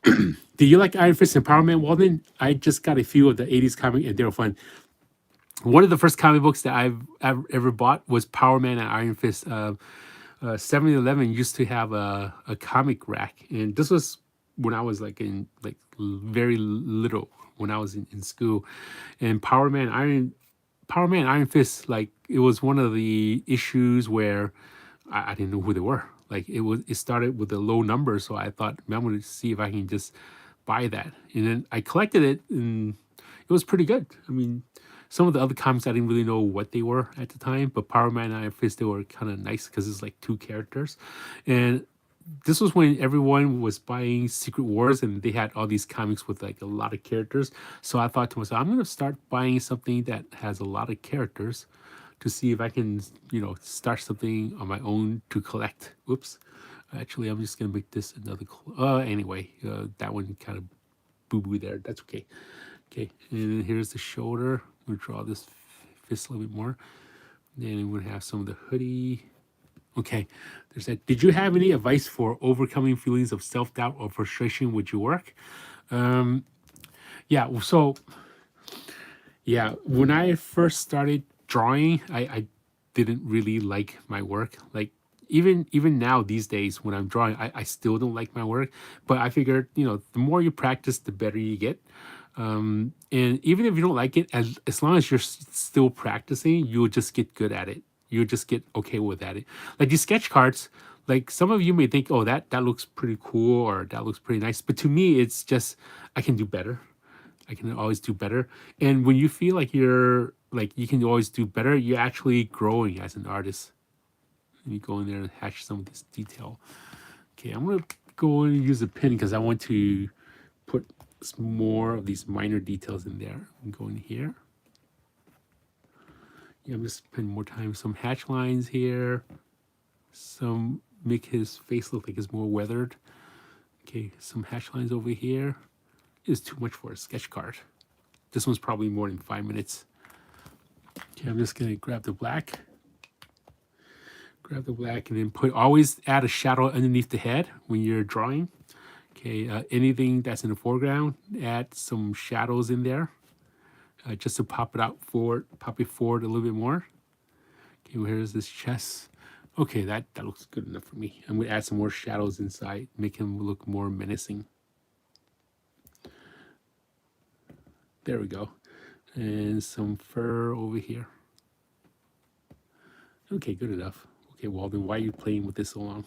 Do you like Iron Fist and Power Man, Walden? I just got a few of the 80s comic and they were fun. One of the first comic books that I've ever bought was Power Man and Iron Fist. 7-Eleven used to have a comic rack, and this was when I was like very little, when I was in school. And Power Man Iron Fist, like it was one of the issues where I didn't know who they were. Like it started with a low number, so I thought, man, I'm gonna see if I can just buy that. And then I collected it, and it was pretty good. I mean, some of the other comics I didn't really know what they were at the time, but Power Man and Iron Fist, they were kind of nice because it's like 2 characters. And this was when everyone was buying Secret Wars, and they had all these comics with like a lot of characters. So I thought to myself, I'm gonna start buying something that has a lot of characters to see if I can, start something on my own to collect. Oops. Actually, I'm just gonna make this another. Anyway, that one kind of boo-boo there. That's okay. Okay, and then here's the shoulder. We'll draw this fist a little bit more. Then we're gonna have some of the hoodie. Okay, there's that. Did you have any advice for overcoming feelings of self-doubt or frustration with your work? Yeah, so yeah, when I first started drawing, I didn't really like my work. Like even now these days when I'm drawing, I still don't like my work. But I figured, the more you practice, the better you get. And even if you don't like it, as long as you're still practicing, you'll just get good at it. You'll just get okay with it. Like these sketch cards, like some of you may think, oh, that looks pretty cool or that looks pretty nice. But to me, it's just, I can do better. I can always do better. And when you feel like you can always do better, you're actually growing as an artist. Let me go in there and hatch some of this detail. Okay, I'm gonna go and use a pen because I want to put more of these minor details in there. I'm going here. Yeah, I'm just spending more time. Some hatch lines here. Some make his face look like it's more weathered. Okay, some hatch lines over here. It's too much for a sketch card. This one's probably more than 5 minutes. Okay, I'm just gonna grab the black. Grab the black and then always add a shadow underneath the head when you're drawing. Okay, anything that's in the foreground, add some shadows in there, just to pop it forward a little bit more. Okay, well, here's this chest. Okay, that looks good enough for me. I'm gonna add some more shadows inside, make him look more menacing. There we go. And some fur over here. Okay, good enough. Okay, Walden, why are you playing with this so long?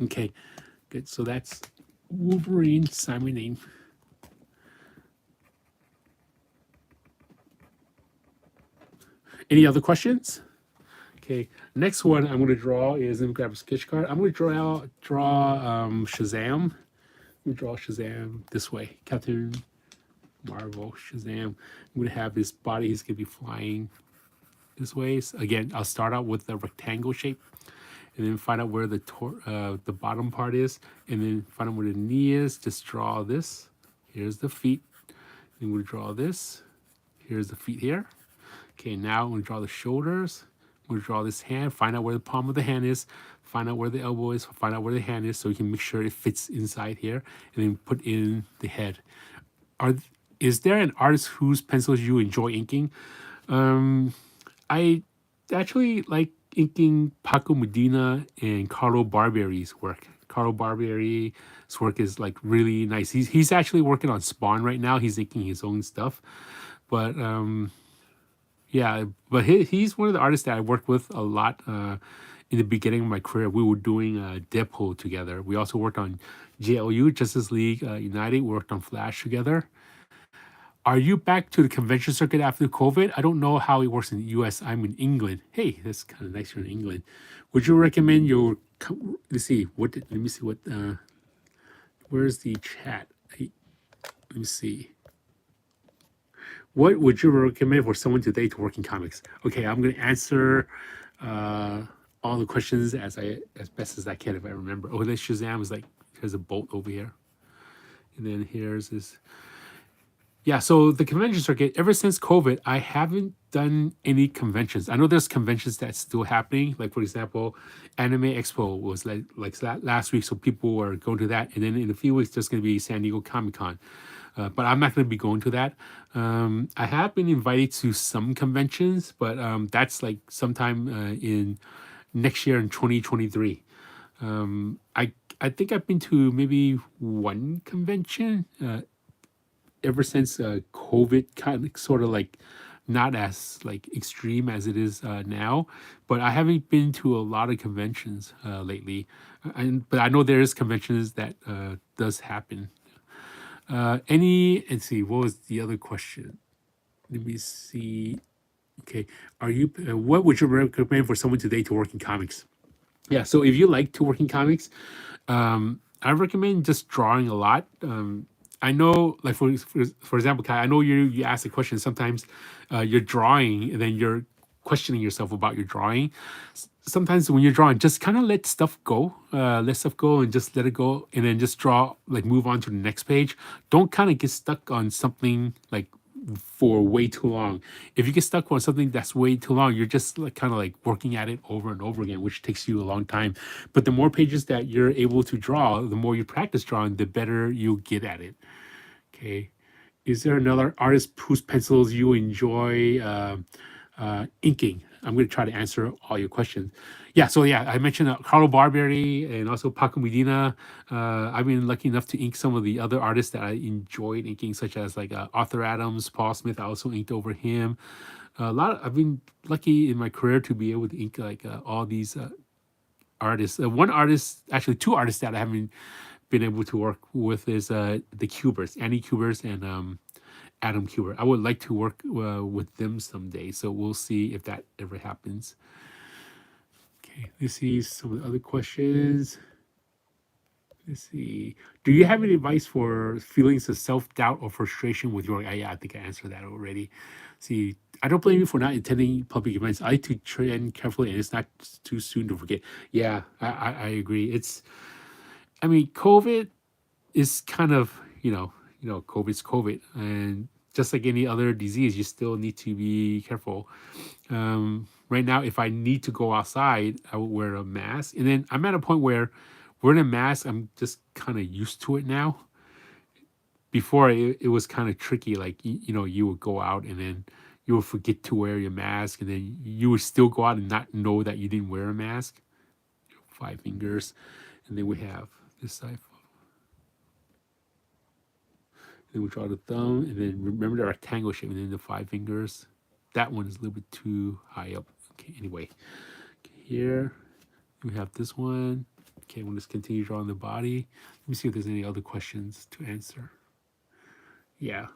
Okay, good. So that's Wolverine, sign my name. Any other questions? Okay, next one I'm going to draw is, let me grab a sketch card. I'm going to draw Shazam. We draw Shazam this way. Captain Marvel, Shazam. I'm going to have his body. He's going to be flying this way. So again, I'll start out with the rectangle shape, and then find out where the bottom part is, and then find out where the knee is. Just draw this. Here's the feet. Then we'll draw this. Here's the feet here. Okay, now I'm going to draw the shoulders. We'll draw this hand, find out where the palm of the hand is, find out where the elbow is, find out where the hand is, so you can make sure it fits inside here, and then put in the head. Is there an artist whose pencils you enjoy inking? I actually like inking Paco Medina and Carlo Barberi's work. Carlo Barberi's work is like really nice. He's actually working on Spawn right now. He's inking his own stuff, but yeah, but he's one of the artists that I worked with a lot in the beginning of my career. We were doing Deadpool together. We also worked on JLU, Justice League United. We worked on Flash together. Are you back to the convention circuit after COVID? I don't know how it works in the US. I'm in England. Hey, that's kind of nice you're in England. Would you recommend your, let's see, let me see what, where's the chat? Hey, let me see. What would you recommend for someone today to work in comics? Okay, I'm going to answer all the questions as best as I can if I remember. Oh, there's Shazam is like, there's a bolt over here. And then here's this. Yeah, so the convention circuit, ever since COVID, I haven't done any conventions. I know there's conventions that's still happening. Like, for example, Anime Expo was like last week, so people were going to that. And then in a few weeks, there's going to be San Diego Comic Con. But I'm not going to be going to that. I have been invited to some conventions, but that's like sometime in next year in 2023. I think I've been to maybe one convention ever since COVID kind of sort of like not as like extreme as it is now, but I haven't been to a lot of conventions lately. But I know there is conventions that does happen. Let's see, what was the other question? Let me see. Okay, what would you recommend for someone today to work in comics? Yeah, so if you like to work in comics, I recommend just drawing a lot. I know, like for example, Kai, I know you ask a question. Sometimes you're drawing and then you're questioning yourself about your drawing. Sometimes when you're drawing, just kind of let stuff go, and just let it go, and then just draw, like move on to the next page. Don't kind of get stuck on something like for way too long. If you get stuck on something that's way too long, you're just like kind of like working at it over and over again, which takes you a long time. But the more pages that you're able to draw, the more you practice drawing, the better you get at it. Okay. Is there another artist whose pencils you enjoy inking? I'm going to try to answer all your questions. Yeah, so yeah, I mentioned Carlo Barberi and also Paco Medina. I've been lucky enough to ink some of the other artists that I enjoyed inking, such as like Arthur Adams, Paul Smith. I also inked over him. I've been lucky in my career to be able to ink like all these artists. One artist, actually two artists that I haven't been able to work with is the Cubers, Annie Cubers and Adam Cuber. I would like to work with them someday, so we'll see if that ever happens. Okay, let's see some of the other questions. Let's see. Do you have any advice for feelings of self-doubt or frustration with your? Yeah, I think I answered that already. See, I don't blame you for not attending public events. I like to train carefully, and it's not too soon to forget. Yeah, I agree. I mean, COVID is kind of, COVID's COVID, and just like any other disease, you still need to be careful. Right now, if I need to go outside, I would wear a mask. And then I'm at a point where wearing a mask, I'm just kind of used to it now. Before, it was kind of tricky. Like, you would go out and then you would forget to wear your mask, and then you would still go out and not know that you didn't wear a mask. 5 fingers. And then we have this side. Then we draw the thumb, and then remember the rectangle shape, and then the 5 fingers. That one is a little bit too high up. Okay, anyway. Okay, here we have this one. Okay, we'll just continue drawing the body. Let me see if there's any other questions to answer. Yeah.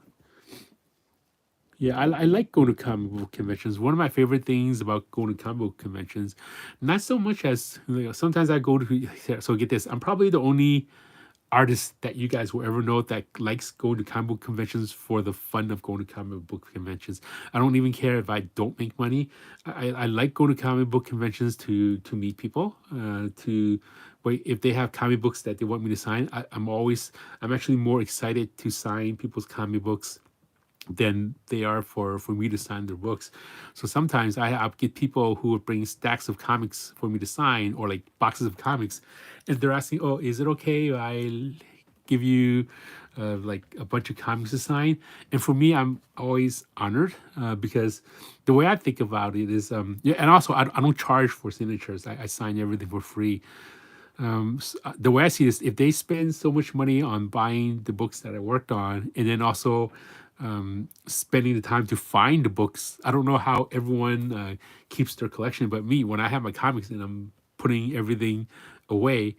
Yeah, I like going to comic book conventions. One of my favorite things about going to comic book conventions, not so much as sometimes I go to. So get this, I'm probably the only artist that you guys will ever know that likes going to comic book conventions for the fun of going to comic book conventions. I don't even care if I don't make money. I like going to comic book conventions to meet people. To wait if they have comic books that they want me to sign. I'm actually more excited to sign people's comic books than they are for me to sign their books. So sometimes I get people who would bring stacks of comics for me to sign, or like boxes of comics, and they're asking, "Oh, is it okay if I give you like a bunch of comics to sign. And for me, I'm always honored because the way I think about it is, yeah, and also I don't charge for signatures. I sign everything for free. The way I see this, if they spend so much money on buying the books that I worked on, and then also spending the time to find the books, I don't know how everyone keeps their collection, but me, when I have my comics and I'm putting everything away,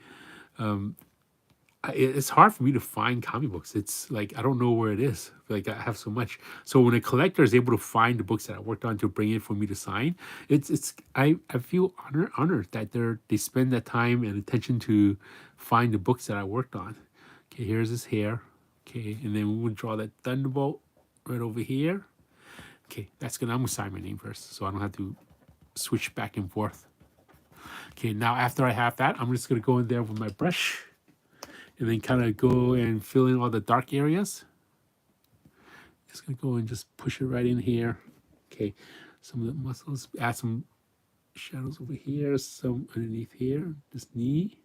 it's hard for me to find comic books. It's like I don't know where it is. Like I have so much. So when a collector is able to find the books that I worked on to bring in for me to sign, I feel honored that they spend that time and attention to find the books that I worked on. Okay, here's his hair. Okay, and then we would draw that thunderbolt right over here. Okay, that's good. I'm gonna sign my name first, so I don't have to switch back and forth. Okay, now after I have that, I'm just gonna go in there with my brush and then kind of go and fill in all the dark areas. Just gonna go and just push it right in here. Okay, some of the muscles, add some shadows over here, some underneath here, this knee.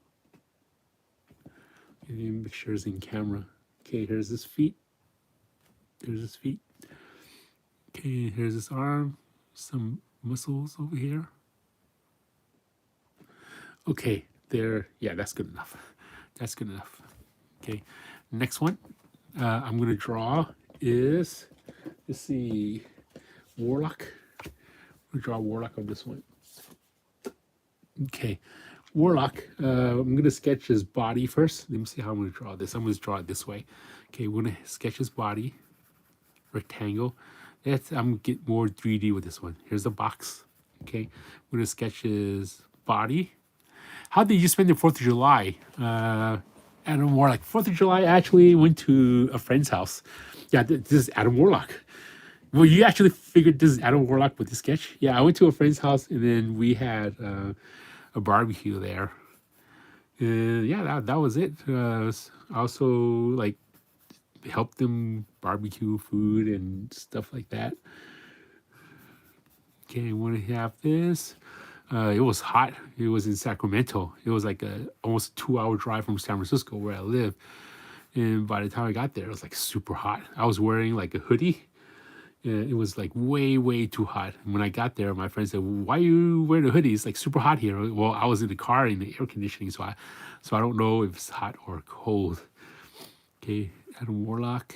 And then make sure it's in camera. Okay, here's his feet. There's his feet. Okay, here's his arm, some muscles over here. Okay, there, yeah, that's good enough. That's good enough. Okay, next one I'm gonna draw is, let's see, Warlock. We'll draw Warlock on this one. Okay, Warlock. I'm gonna sketch his body first. Let me see how I'm gonna draw this. I'm gonna draw it this way. Okay, we're gonna sketch his body, rectangle. I'm gonna get more 3D with this one. Here's the box. Okay, we're gonna sketch his body. How did you spend the 4th of July? Adam Warlock. 4th of July, I actually went to a friend's house. Yeah, this is Adam Warlock. Well, you actually figured this is Adam Warlock with the sketch? Yeah, I went to a friend's house and then we had a barbecue there. And yeah, that was it. I also like helped them barbecue food and stuff like that. Okay, I want to have this. It was hot. It was in Sacramento. It was like almost a 2-hour drive from San Francisco where I live. And by the time I got there, it was like super hot. I was wearing like a hoodie. And it was like way, way too hot. And when I got there, my friend said, "Why are you wearing a hoodie? It's like super hot here." Well, I was in the car in the air conditioning, so I don't know if it's hot or cold. Okay, Adam Warlock.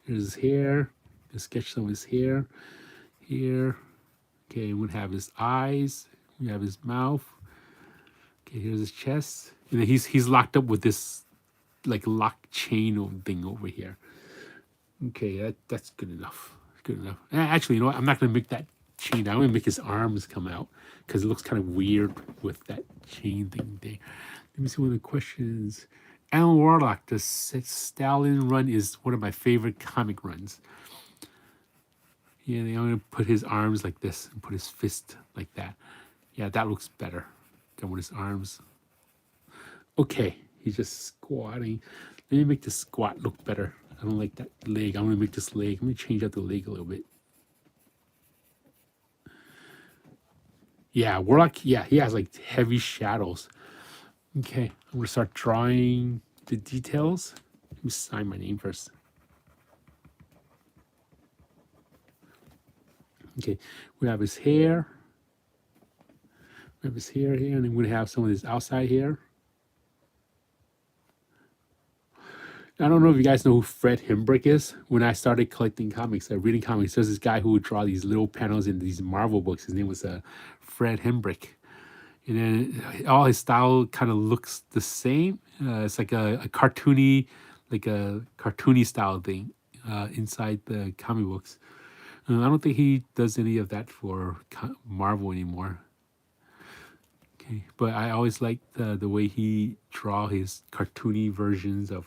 Here's his hair. Let's sketch some of his hair here. Okay, we have his eyes. We have his mouth. Okay, here's his chest. And then he's locked up with this like lock chain thing over here. Okay, that's good enough. Good enough. Actually, you know what? I'm not gonna make that chain. I'm gonna make his arms come out because it looks kind of weird with that chain thing there. Let me see one of the questions. Alan Warlock, the Stalin run is one of my favorite comic runs. Yeah, I'm gonna put his arms like this and put his fist like that. Yeah, that looks better. Come with his arms. Okay, he's just squatting. Let me make the squat look better. I don't like that leg. I'm gonna make this leg. Let me change out the leg a little bit. Yeah, Warlock. Yeah, he has like heavy shadows. Okay, I'm gonna start drawing the details. Let me sign my name first. Okay, we have his hair. We have his hair here, and then we're gonna have some of his outside hair. I don't know if you guys know who Fred Hembrick is. When I started collecting comics, reading comics, there's this guy who would draw these little panels in these Marvel books. His name was Fred Hembrick. And then all his style kind of looks the same. It's like a cartoony style thing inside the comic books. I don't think he does any of that for Marvel anymore. Okay, but I always liked the way he draw his cartoony versions of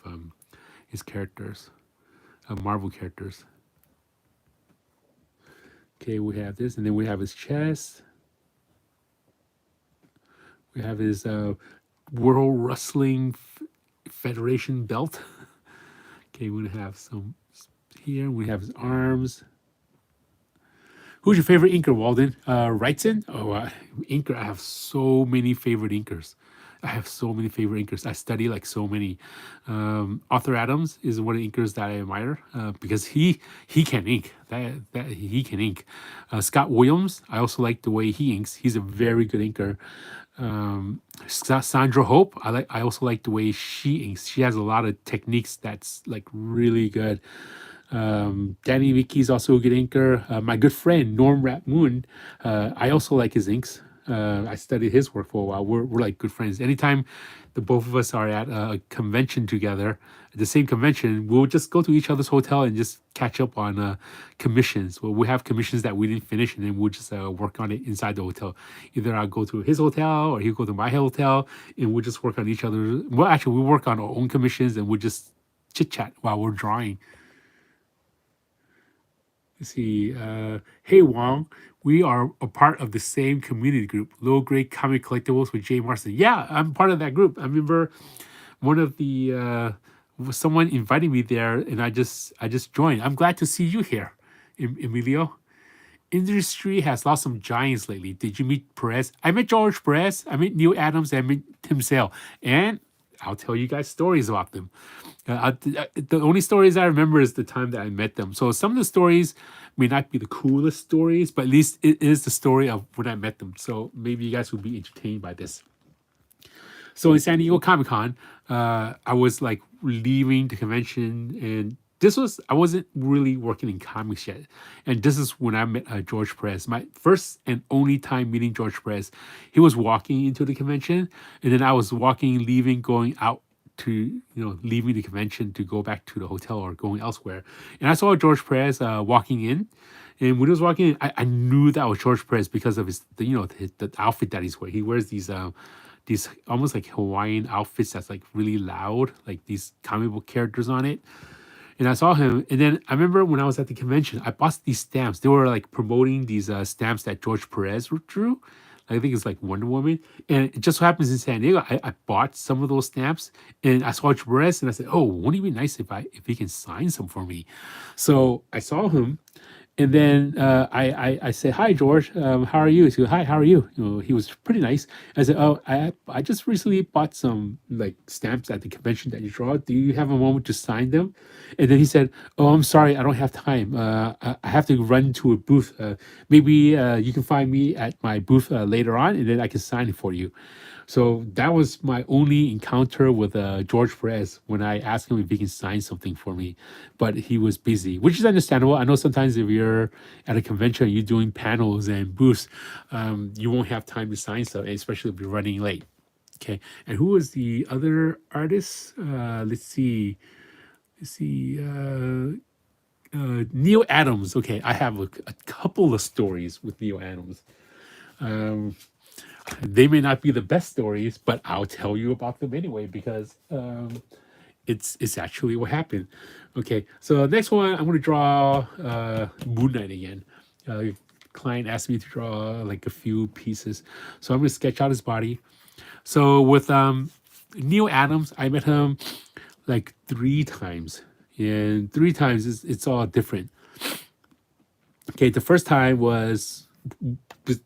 his characters, Marvel characters. Okay, we have this, and then we have his chest. We have his World Wrestling Federation belt. Okay, we're gonna have some here. We have his arms. Who's your favorite inker, Walden? Wrightson? Oh, inker. I have so many favorite inkers. I have so many favorite inkers. I study like so many. Arthur Adams is one of the inkers that I admire because he can ink. That he can ink. Scott Williams, I also like the way he inks. He's a very good inker. Sandra Hope, I also like the way she inks. She has a lot of techniques that's like really good. Danny Mickey's also a good inker. My good friend Norm Ratmoon, I also like his inks. I studied his work for a while. We're like good friends. Anytime the both of us are at a convention together, the same convention, we'll just go to each other's hotel and just catch up on commissions. Well, we have commissions that we didn't finish, and then we'll just work on it inside the hotel. Either I'll go to his hotel or he'll go to my hotel, and we'll just work on each other. Well, actually, we work on our own commissions, and we'll just chit chat while we're drawing. Let's see. Hey Wong, we are a part of the same community group, Low Grade Comic Collectibles with Jay Marston. Yeah, I'm part of that group. I remember one of the someone invited me there, and I just joined. I'm glad to see you here, Emilio. Industry has lost some giants lately. Did you meet Perez? I met George Perez. I met Neil Adams. I met Tim Sale, and I'll tell you guys stories about them. The only stories I remember is the time that I met them. So some of the stories may not be the coolest stories, but at least it is the story of when I met them. So maybe you guys will be entertained by this. So in San Diego Comic Con, I was like leaving the convention, and I wasn't really working in comics yet. And this is when I met George Perez, my first and only time meeting George Perez. He was walking into the convention, and then I was walking, leaving, going out to, leaving the convention to go back to the hotel or going elsewhere. And I saw George Perez walking in. And when he was walking in, I knew that was George Perez because of the outfit that he's wearing. He wears these almost like Hawaiian outfits that's like really loud, like these comic book characters on it. And I saw him, and then I remember when I was at the convention, I bought these stamps. They were like promoting these stamps that George Perez drew. I think it's like Wonder Woman. And it just so happens in San Diego, I bought some of those stamps, and I saw George Perez, and I said, "Oh, wouldn't it be nice if he can sign some for me?" So I saw him, and then I said, "Hi, George. How are you?" He said, "Hi, how are you?" He was pretty nice. I said, "Oh, I just recently bought some like stamps at the convention that you draw. Do you have a moment to sign them?" And then he said, "Oh, I'm sorry, I don't have time. I have to run to a booth. Maybe you can find me at my booth later on, and then I can sign it for you." So that was my only encounter with George Perez when I asked him if he can sign something for me, but he was busy, which is understandable. I know sometimes if you're at a convention, you're doing panels and booths, you won't have time to sign stuff, especially if you're running late. Okay, and who was the other artist? Let's see. Neil Adams. Okay, I have a couple of stories with Neil Adams. Um, they may not be the best stories, but I'll tell you about them anyway because it's actually what happened. Okay, so next one I'm going to draw Moon Knight again. Client asked me to draw like a few pieces, so I'm going to sketch out his body. So with Neil Adams, I met him like 3 times, and 3 times it's all different. Okay, the first time was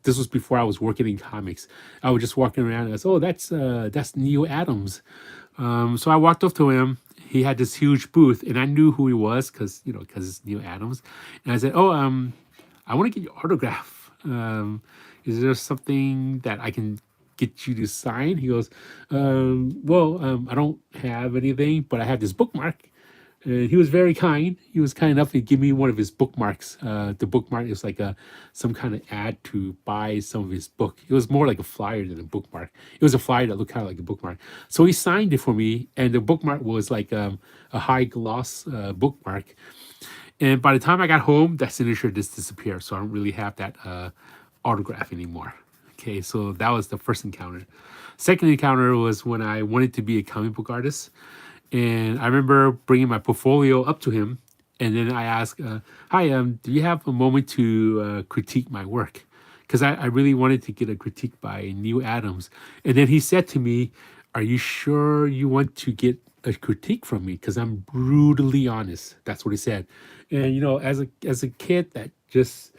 this was before I was working in comics. I was just walking around and I said, "Oh, that's Neil Adams." So I walked up to him. He had this huge booth, and I knew who he was because it's Neil Adams. And I said, "Oh, I want to get your autograph. Is there something that I can get you to sign?" He goes, "Well, I don't have anything, but I have this bookmark." And he was very kind. He was kind enough to give me one of his bookmarks. The bookmark is like some kind of ad to buy some of his book. It was more like a flyer than a bookmark. It was a flyer that looked kind of like a bookmark. So he signed it for me, and the bookmark was like a high gloss bookmark. And by the time I got home, that signature just disappeared. So I don't really have that autograph anymore. Okay, so that was the first encounter. Second encounter was when I wanted to be a comic book artist. And I remember bringing my portfolio up to him, and then I asked, "Hi, do you have a moment to critique my work?" Because I really wanted to get a critique by Neil Adams. And then he said to me, "Are you sure you want to get a critique from me? Because I'm brutally honest." That's what he said. And as a kid that just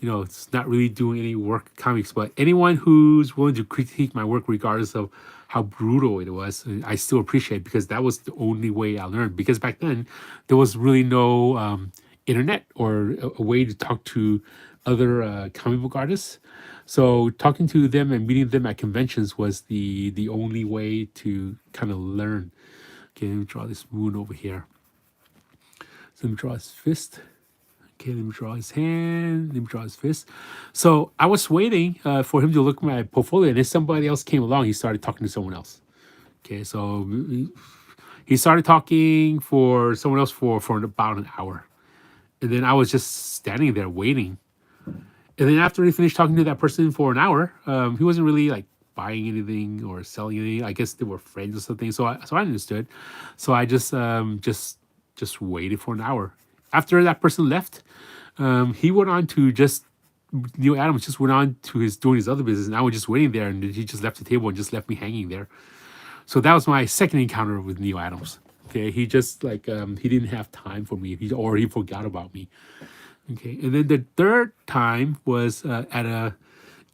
it's not really doing any work comics, but anyone who's willing to critique my work, regardless of how brutal it was, I still appreciate it because that was the only way I learned. Because back then, there was really no internet or a way to talk to other comic book artists. So talking to them and meeting them at conventions was the only way to kind of learn. Okay, let me draw this moon over here. So let me draw his fist. Okay, let me draw his hand. Let me draw his fist. So I was waiting for him to look at my portfolio, and then somebody else came along. He started talking to someone else. Okay, so he started talking for someone else for about an hour, and then I was just standing there waiting. And then after he finished talking to that person for an hour, he wasn't really like buying anything or selling anything. I guess they were friends or something. So I understood. So I just waited for an hour. After that person left, he went on to just Neil Adams just went on to his doing his other business, and I was just waiting there, and he just left the table and just left me hanging there. So that was my second encounter with Neil Adams. Okay, he just like he didn't have time for me, or he forgot about me. Okay, and then the third time was at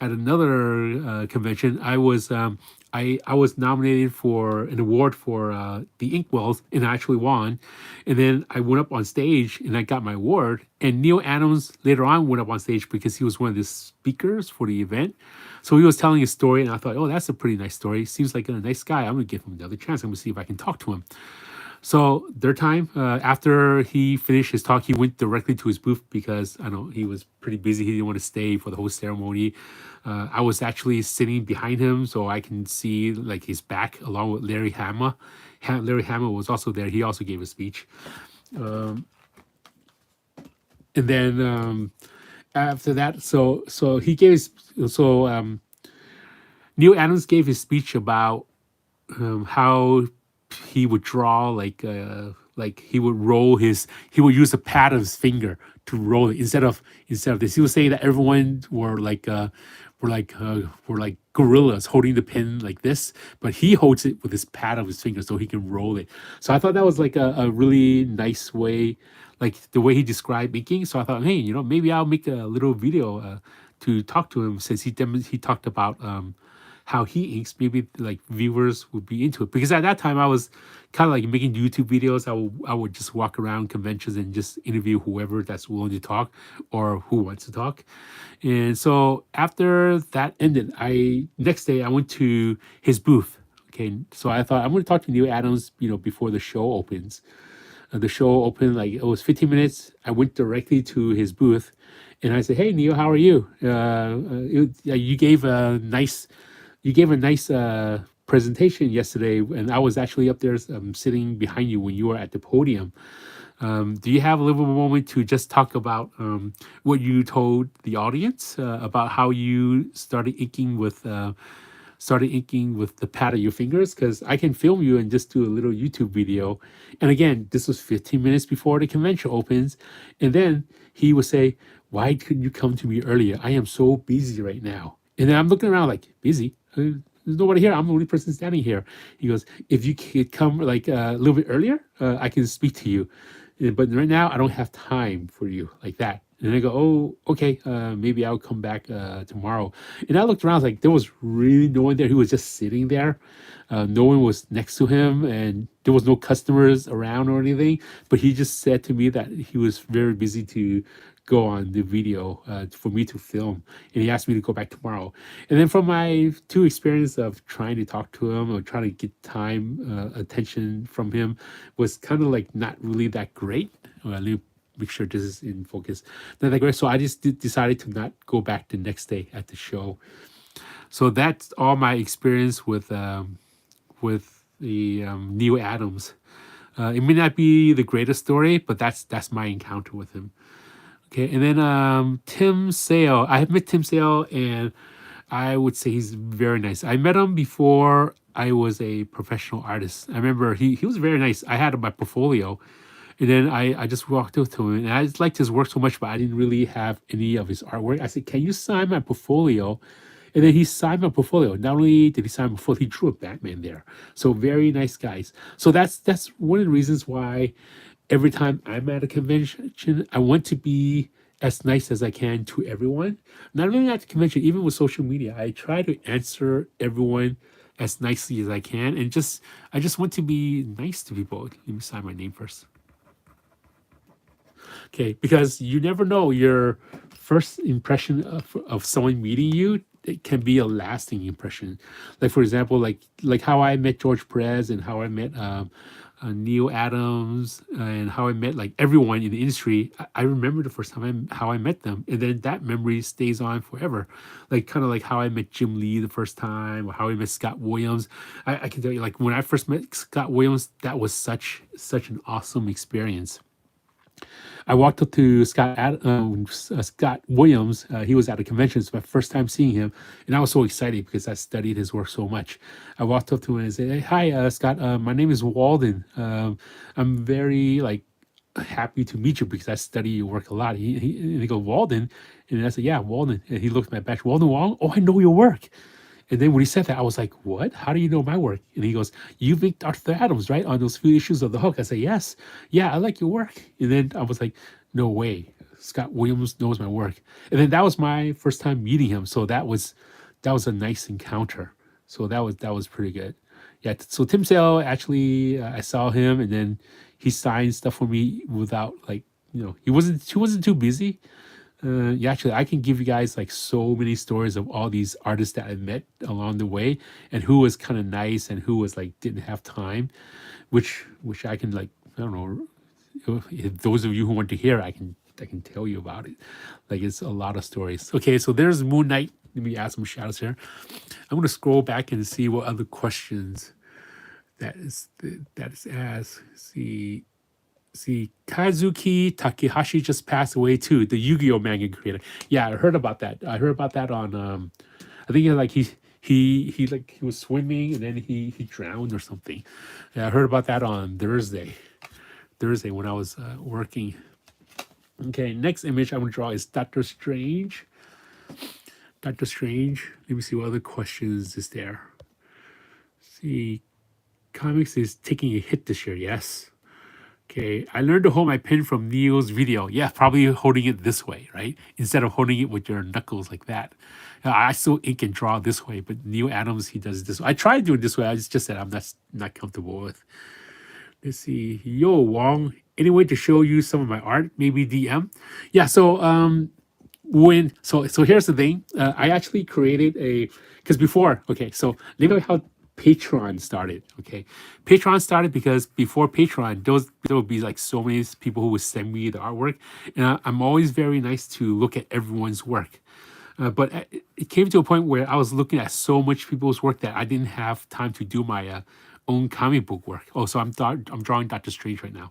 another convention. I was nominated for an award for the Inkwells, and I actually won. And then I went up on stage and I got my award. And Neil Adams later on went up on stage because he was one of the speakers for the event. So he was telling his story, and I thought, oh, that's a pretty nice story. Seems like a nice guy. I'm gonna give him another chance. I'm gonna see if I can talk to him. So third time, after he finished his talk, he went directly to his booth because I know he was pretty busy. He didn't want to stay for the whole ceremony. I was actually sitting behind him, so I can see like his back, along with Larry Hama. Larry Hama was also there. He also gave a speech, and then after that, so he gave his Neil Adams gave his speech about how he would draw like he would roll his he would use the pad of his finger to roll it instead of this. He was saying that everyone were like gorillas holding the pen like this, but he holds it with his pad of his finger so he can roll it. So I thought that was like a really nice way, like the way he described inking. So I thought, hey, maybe I'll make a little video to talk to him, since he talked about how he inks. Maybe like viewers would be into it, because at that time I was kind of like making YouTube videos. I would just walk around conventions and just interview whoever that's willing to talk or who wants to talk. And so after that ended, next day I went to his booth. Okay, so I thought I'm going to talk to Neil Adams, before the show opens. The show opened, like it was 15 minutes. I went directly to his booth, and I said, "Hey Neil, how are you? You gave a nice presentation yesterday, and I was actually up there sitting behind you when you were at the podium. Do you have a little moment to just talk about what you told the audience about how you started inking with the pad of your fingers? Because I can film you and just do a little YouTube video." And again, this was 15 minutes before the convention opens. And then he would say, "Why couldn't you come to me earlier? I am so busy right now." And then I'm looking around like, busy? There's nobody here. I'm the only person standing here. He goes, "If you could come like a little bit earlier, I can speak to you. But right now, I don't have time for you," like that. And I go, "Oh, okay. Maybe I'll come back tomorrow." And I looked around, like there was really no one there. He was just sitting there. No one was next to him, and there was no customers around or anything. But he just said to me that he was very busy to go on the video for me to film, and he asked me to go back tomorrow. And then from my two experience of trying to talk to him or trying to get attention from him, was kind of like not really that great. Let me make sure this is in focus. Not that great. So I just decided to not go back the next day at the show. So that's all my experience with the Neil Adams. It may not be the greatest story, but that's my encounter with him. Okay, and then Tim Sale. I have met Tim Sale, and I would say he's very nice. I met him before I was a professional artist. I remember he was very nice. I had my portfolio, and then I just walked up to him, and I just liked his work so much, but I didn't really have any of his artwork. I said, "Can you sign my portfolio?" And then he signed my portfolio. Not only did he sign my portfolio, he drew a Batman there. So very nice guys. So that's one of the reasons why every time I'm at a convention, I want to be as nice as I can to everyone. Not only at the convention, even with social media, I try to answer everyone as nicely as I can, and just I just want to be nice to people. Let me sign my name first. Okay, because you never know, your first impression of someone meeting you, it can be a lasting impression. Like for example, like how I met George Perez and how I met Neil Adams and how I met like everyone in the industry. I remember the first time how I met them, and then that memory stays on forever. Like kind of like how I met Jim Lee the first time, or how I met Scott Williams. I can tell you, like when I first met Scott Williams, that was such an awesome experience. I walked up to Scott Williams. He was at a convention. It's my first time seeing him, and I was so excited because I studied his work so much. I walked up to him and said, "Hey, hi, Scott. My name is Walden. I'm very like happy to meet you because I study your work a lot." And he goes, "Walden," and I said, "Yeah, Walden." And he looked at my badge, "Walden Wong. Oh, I know your work." And then when he said that, I was like, "What? How do you know my work?" And he goes, "You inked Arthur Adams, right, on those few issues of the Hulk?" I said, "Yes, yeah, I like your work." And then I was like, "No way, Scott Williams knows my work." And then that was my first time meeting him, so that was a nice encounter. So that was pretty good. Yeah. So Tim Sale actually, I saw him, and then he signed stuff for me without like he wasn't too busy. Yeah, actually, I can give you guys like so many stories of all these artists that I met along the way, and who was kind of nice and who was like didn't have time, which I can like I don't know. If those of you who want to hear, I can tell you about it. Like it's a lot of stories. Okay, so there's Moon Knight. Let me add some shout outs here. I'm gonna scroll back and see what other questions that is asked. See, Kazuki Takehashi just passed away too, the Yu-Gi-Oh manga creator. Yeah, I heard about that. I heard about that on I think like he was swimming and then he drowned or something. Yeah, I heard about that on Thursday when I was working. Okay, next image I'm gonna draw is Doctor Strange. Doctor Strange. Let me see what other questions is there. See, comics is taking a hit this year. Yes. Okay, I learned to hold my pen from Neo's video. Yeah, probably holding it this way, right? Instead of holding it with your knuckles like that. I still ink and draw this way, but Neil Adams, he does this. I tried doing it this way. I just said I'm not comfortable with. Let's see. Yo, Wong. Any way to show you some of my art? Maybe DM. Yeah. So here's the thing. I actually created because before. Okay, so let me how Patreon started. Okay, Patreon started because before Patreon, there would be like so many people who would send me the artwork, and I'm always very nice to look at everyone's work. But it came to a point where I was looking at so much people's work that I didn't have time to do my own comic book work. Oh, so I'm drawing Doctor Strange right now.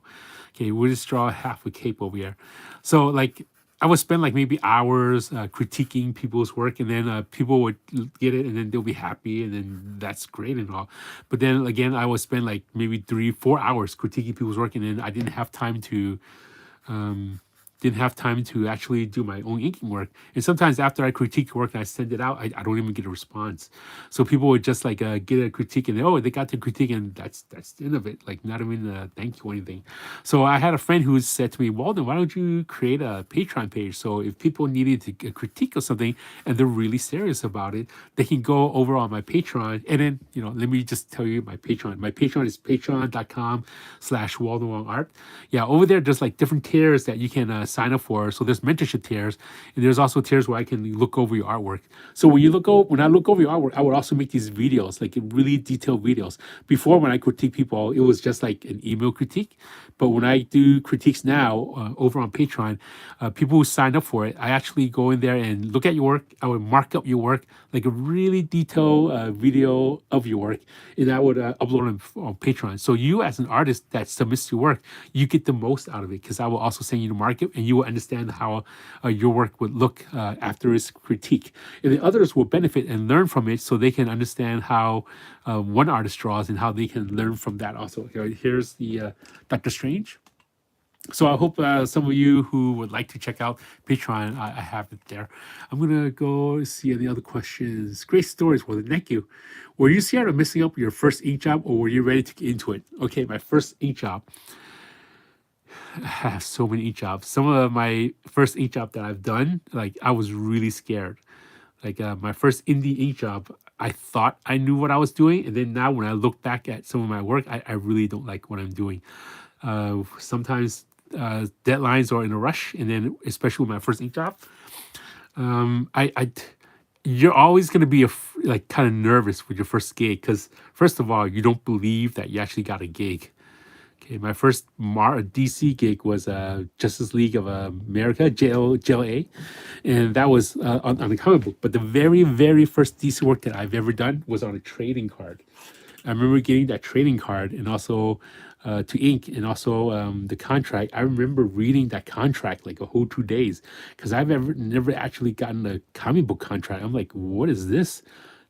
Okay, we'll just draw half a cape over here. So like I would spend like maybe hours critiquing people's work, and then people would get it, and then they'll be happy, and then that's great and all. But then again, I would spend like maybe 3-4 hours critiquing people's work, and then I um, didn't have time to actually do my own inking work. And sometimes after I critique work and I send it out, I don't even get a response. So people would just like get a critique and they got the critique and that's the end of it. Like not even a thank you or anything. So I had a friend who said to me, Walden, why don't you create a Patreon page? So if people needed to critique or something and they're really serious about it, they can go over on my Patreon. And then, let me just tell you my Patreon. My Patreon is patreon.com/WaldenWongArt. Yeah, over there, there's like different tiers that you can sign up for. So there's mentorship tiers, and there's also tiers where I can look over your artwork. So when I look over your artwork, I would also make these videos, like really detailed videos. Before, when I critique people, it was just like an email critique. But when I do critiques now over on Patreon, people who sign up for it, I actually go in there and look at your work. I would mark up your work, like a really detailed video of your work, and I would upload it on Patreon. So you, as an artist that submits your work, you get the most out of it because I will also send you the markup, and you will understand how your work would look after its critique. And the others will benefit and learn from it, so they can understand how one artist draws and how they can learn from that also. Here's the Doctor Strange. So I hope some of you who would like to check out Patreon, I have it there. I'm gonna go see any other questions. Great stories. Well, thank you. Were you scared of messing up your first ink job, or were you ready to get into it? Okay, my first ink job. I have so many ink jobs. Some of my first ink job that I've done, like I was really scared. Like my first indie ink job, I thought I knew what I was doing, and then now when I look back at some of my work, I really don't like what I'm doing. Sometimes deadlines are in a rush, and then especially with my first ink job, I you're always going to be like kind of nervous with your first gig because first of all, you don't believe that you actually got a gig. Okay, my first DC gig was Justice League of America, JLA, and that was on the comic book. But the very first DC work that I've ever done was on a trading card. I remember getting that trading card and also to ink and also the contract. I remember reading that contract like a whole 2 days because I've never actually gotten a comic book contract. I'm like, what is this?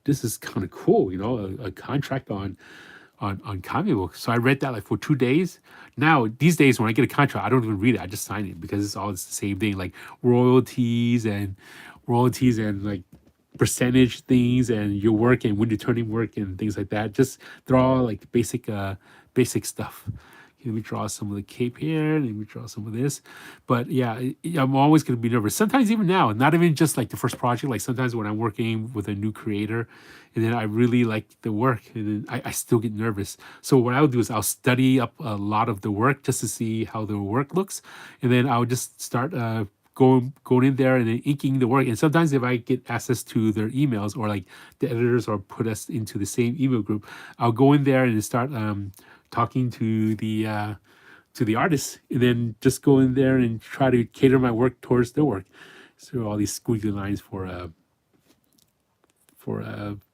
This is kind of cool, you know, a contract on comic books. So I read that like for 2 days. Now these days when I get a contract, I don't even read it. I just sign it because it's all the same thing, like royalties and like percentage things and your work and when you're turning work and things like that. Just draw like basic stuff. Let me draw some of the cape here. Let me draw some of this. But yeah, I'm always going to be nervous. Sometimes even now, not even just like the first project. Like sometimes when I'm working with a new creator and then I really like the work and then I still get nervous. So what I'll do is I'll study up a lot of the work just to see how the work looks. And then I'll just start going in there and then inking the work. And sometimes if I get access to their emails or like the editors or put us into the same email group, I'll go in there and start talking to the artists, and then just go in there and try to cater my work towards their work. So all these squiggly lines for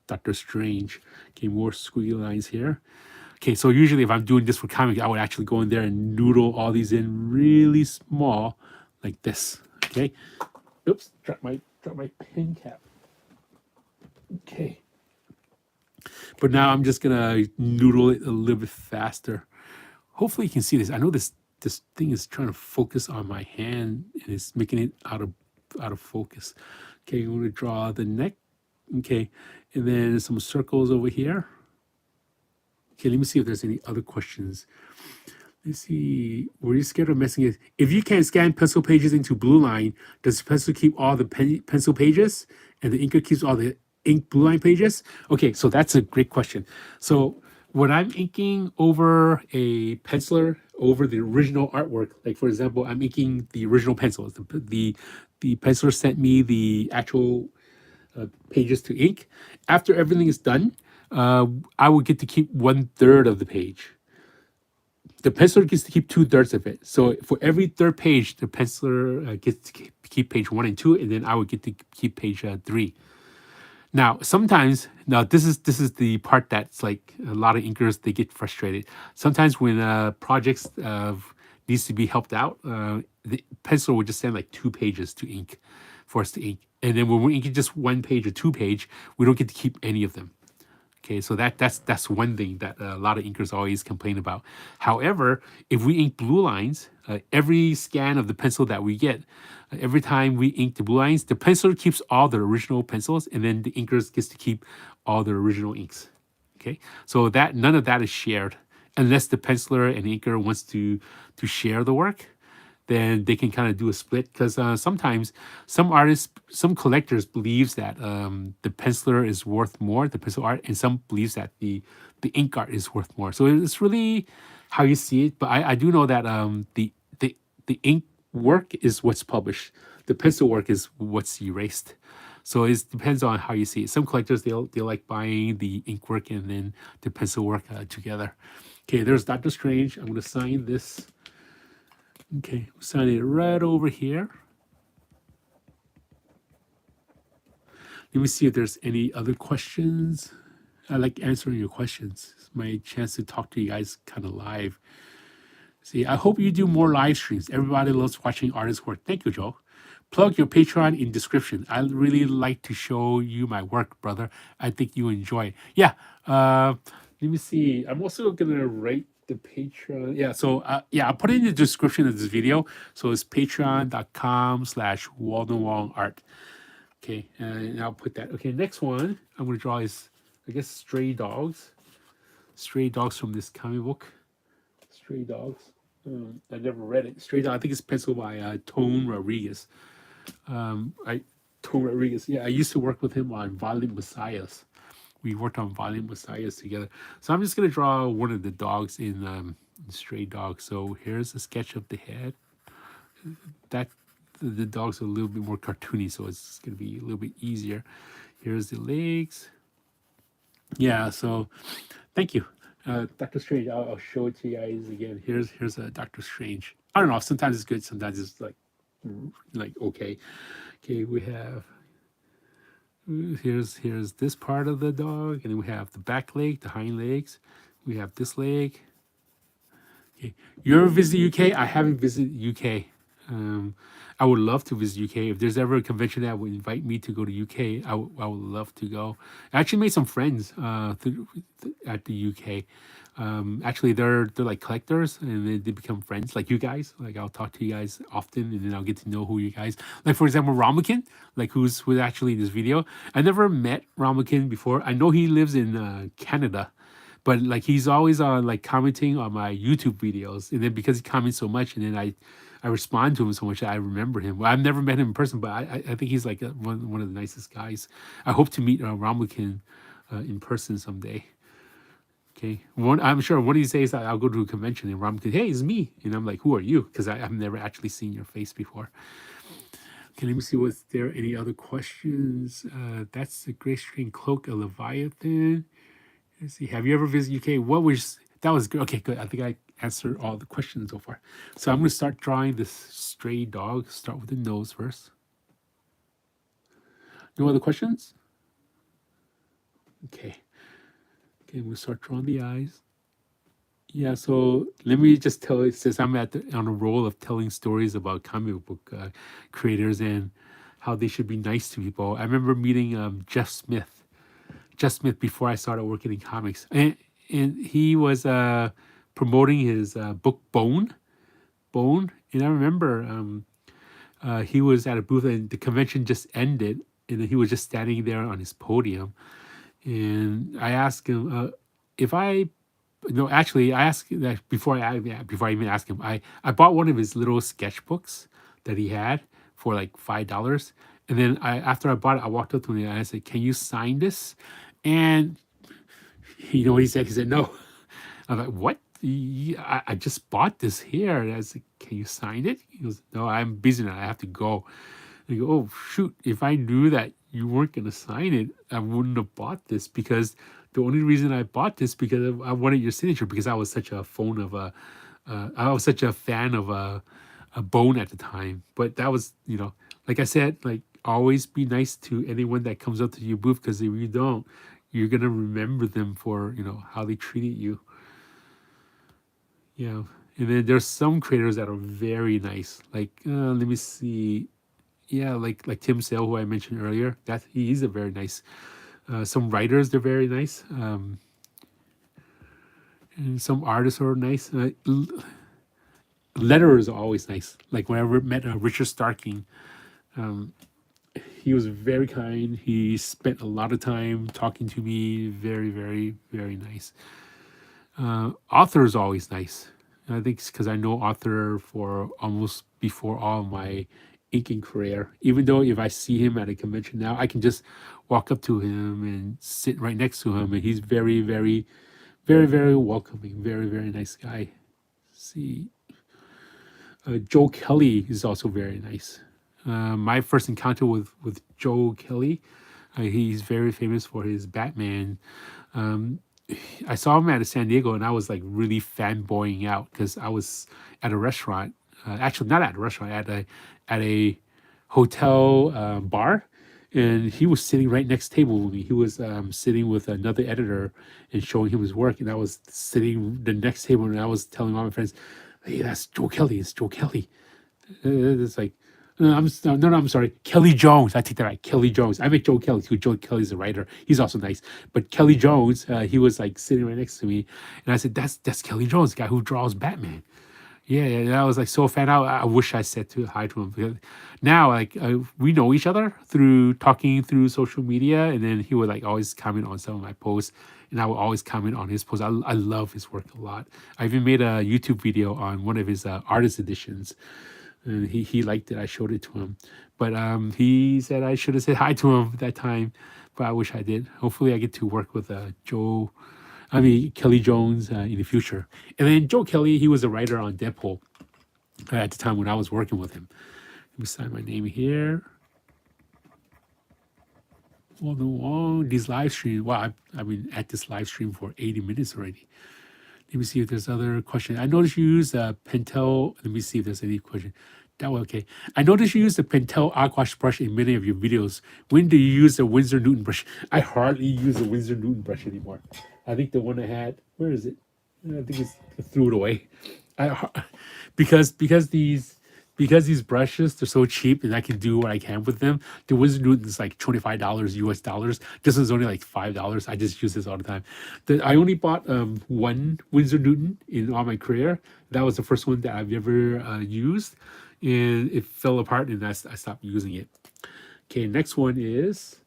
Doctor Strange. Okay, more squiggly lines here. Okay, so usually if I'm doing this for comic, I would actually go in there and noodle all these in really small, like this. Okay. Oops, drop my pen cap. Okay. But now I'm just gonna noodle it a little bit faster. Hopefully you can see this. I know this thing is trying to focus on my hand and it's making it out of focus. Okay, I'm gonna draw the neck. Okay, and then some circles over here. Okay, let me see if there's any other questions. Let's see. Were you scared of messing it? If you can scan pencil pages into blue line, does the pencil keep all the pencil pages and the inker keeps all the ink blue line pages? Okay, so that's a great question. So when I'm inking over a penciler over the original artwork, like for example, I'm inking the original pencils. The penciler sent me the actual pages to ink. After everything is done, I would get to keep 1/3 of the page. The penciler gets to keep 2/3 of it. So for every third page, the penciler gets to keep page 1 and 2, and then I would get to keep page 3. Now, sometimes, this is the part that's like a lot of inkers, they get frustrated. Sometimes when projects needs to be helped out, the penciler would just send like 2 pages to ink for us to ink. And then when we're inking just 1 page or 2 page, we don't get to keep any of them. Okay, so that's one thing that a lot of inkers always complain about. However, if we ink blue lines, every scan of the pencil that we get, every time we ink the blue lines, the penciler keeps all the original pencils, and then the inkers gets to keep all the original inks. Okay, so that none of that is shared unless the penciler and inker wants to share the work. Then they can kind of do a split because sometimes some artists, some collectors believes that the penciler is worth more, the pencil art, and some believes that the ink art is worth more. So it's really how you see it. But I do know that the ink work is what's published, the pencil work is what's erased. So it depends on how you see it. Some collectors they like buying the ink work and then the pencil work together. Okay, there's Doctor Strange. I'm going to sign this. Okay, sign it right over here. Let me see if there's any other questions. I like answering your questions. It's my chance to talk to you guys kind of live. See, I hope you do more live streams. Everybody loves watching artists work. Thank you, Joe. Plug your Patreon in description. I really like to show you my work, brother. I think you enjoy it. Yeah. Let me see. I'm also gonna write the Patreon. Yeah, so yeah, I'll put it in the description of this video. So it's patreon.com/Walden Wong Art. Okay, and I'll put that. Okay, next one I'm gonna draw is, I guess, stray dogs. Stray dogs from this comic book. Stray dogs. I never read it. Stray Dog. I think it's penciled by Tone Rodriguez. Tom Rodriguez. Yeah, I used to work with him on Violent Messiahs. We worked on Violent Messiahs together. So I'm just gonna draw one of the dogs in Stray Dog. So here's a sketch of the head. That the dogs are a little bit more cartoony, so it's gonna be a little bit easier. Here's the legs. Yeah. So thank you, Doctor Strange. I'll show it to you guys again. Here's a Doctor Strange. I don't know. Sometimes it's good. Sometimes it's like okay. Okay, we have here's this part of the dog, and then we have the back leg, the hind legs. We have this leg. Okay, you ever visit UK? I haven't visited UK. I would love to visit UK. If there's ever a convention that would invite me to go to UK, I would love to go. I actually made some friends at the UK. Actually, they're like collectors, and they become friends, like you guys. Like I'll talk to you guys often, and then I'll get to know who you guys. Like for example, Ramukin, like who's actually in this video. I never met Ramukin before. I know he lives in Canada, but like he's always on like commenting on my YouTube videos, and then because he comments so much, and then I respond to him so much that I remember him. Well, I've never met him in person, but I think he's like one of the nicest guys. I hope to meet Ramukin in person someday. Okay, I'm sure one of these days I'll go to a convention and Ramukin, hey, it's me, and I'm like, who are you? Because I've never actually seen your face before. Okay, let me see. Was there any other questions? That's the Gray String Cloak, a Leviathan. Let's see. Have you ever visited UK? What was that? Was good. Okay, good. I think I answered all the questions so far. So I'm going to start drawing this stray dog. Start with the nose first. No other questions? Okay. Okay, we'll start drawing the eyes. Yeah, so let me just tell you, since I'm on a roll of telling stories about comic book creators and how they should be nice to people. I remember meeting Jeff Smith before I started working in comics, and he was promoting his book Bone, and I remember he was at a booth and the convention just ended, and he was just standing there on his podium, and I asked him if I. No, actually, I asked that before I even asked him. I bought one of his little sketchbooks that he had for like $5, and then after I bought it, I walked up to him and I said, "Can you sign this?" And you know what he said? He said, "No." I was like, "What? I just bought this here." And I was like, "Can you sign it?" He goes, "No, I'm busy now. I have to go." And I go, "Oh shoot! If I knew that you weren't gonna sign it, I wouldn't have bought this, because the only reason I bought this because I wanted your signature, because I was such a I was such a fan of a Bone at the time." But that was, like I said, like always be nice to anyone that comes up to your booth, because if you don't, you're gonna remember them for how they treated you. Yeah, and then there's some creators that are very nice. Like let me see, yeah, like Tim Sale, who I mentioned earlier. That he's a very nice. Some writers, they're very nice. And some artists are nice. Letterers are always nice. Like when I met Richard Starking, he was very kind. He spent a lot of time talking to me. Very, very, very nice. Author is always nice. And I think it's because I know author for almost before all my inking career. Even though if I see him at a convention now, I can just walk up to him and sit right next to him, and he's very, very, very, very welcoming. Very, very nice guy. Let's see, Joe Kelly is also very nice. My first encounter with Joe Kelly, he's very famous for his Batman. I saw him at San Diego, and I was like really fanboying out because I was at a restaurant. Actually, not at a restaurant, at a hotel bar, and he was sitting right next table with me. He was sitting with another editor and showing him his work, and I was sitting the next table, and I was telling all my friends, "Hey, that's Joe Kelly. It's Joe Kelly." It's like, no, I'm sorry, Kelly Jones. I take that right, Kelly Jones. I met Joe Kelly too. Joe Kelly's a writer. He's also nice. But Kelly Jones, he was like sitting right next to me, and I said, "That's Kelly Jones, the guy who draws Batman." Yeah, and I was like so a fan. I wish I said hi to him, because now like we know each other through talking through social media, and then he would like always comment on some of my posts, and I would always comment on his posts. I love his work a lot. I even made a YouTube video on one of his artist editions. and he liked it. I showed it to him, but he said I should have said hi to him at that time, but I wish I did. Hopefully, I get to work with Kelly Jones in the future. And then Joe Kelly, he was a writer on Deadpool at the time when I was working with him. Let me sign my name here. Walden Wong, these live streams. Wow, I've been at this live stream for 80 minutes already. Let me see if there's other questions. I noticed you use Pentel. Let me see if there's any question. That way, okay. I noticed you use the Pentel aquash brush in many of your videos. When do you use the Winsor Newton brush? I hardly use the Winsor Newton brush anymore. I think the one I had, where is it? I think I threw it away. Because these brushes, they're so cheap and I can do what I can with them. The Winsor Newton is like $25 US dollars. This is only like $5. I just use this all the time. I only bought one Winsor Newton in all my career. That was the first one that I've ever used, and it fell apart and I stopped using it. Okay, next one is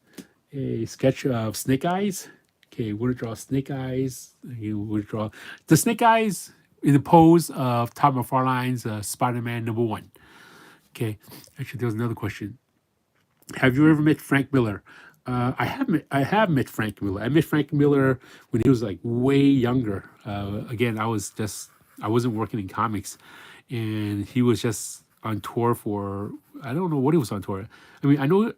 a sketch of Snake Eyes. Okay, we're gonna draw Snake Eyes. We'll draw the Snake Eyes in the pose of Todd McFarlane's Spider-Man #1. Okay, actually, there was another question. Have you ever met Frank Miller? I have met Frank Miller. I met Frank Miller when he was like way younger. Again, I wasn't working in comics, and he was just on tour for, I don't know what he was on tour. I mean, I know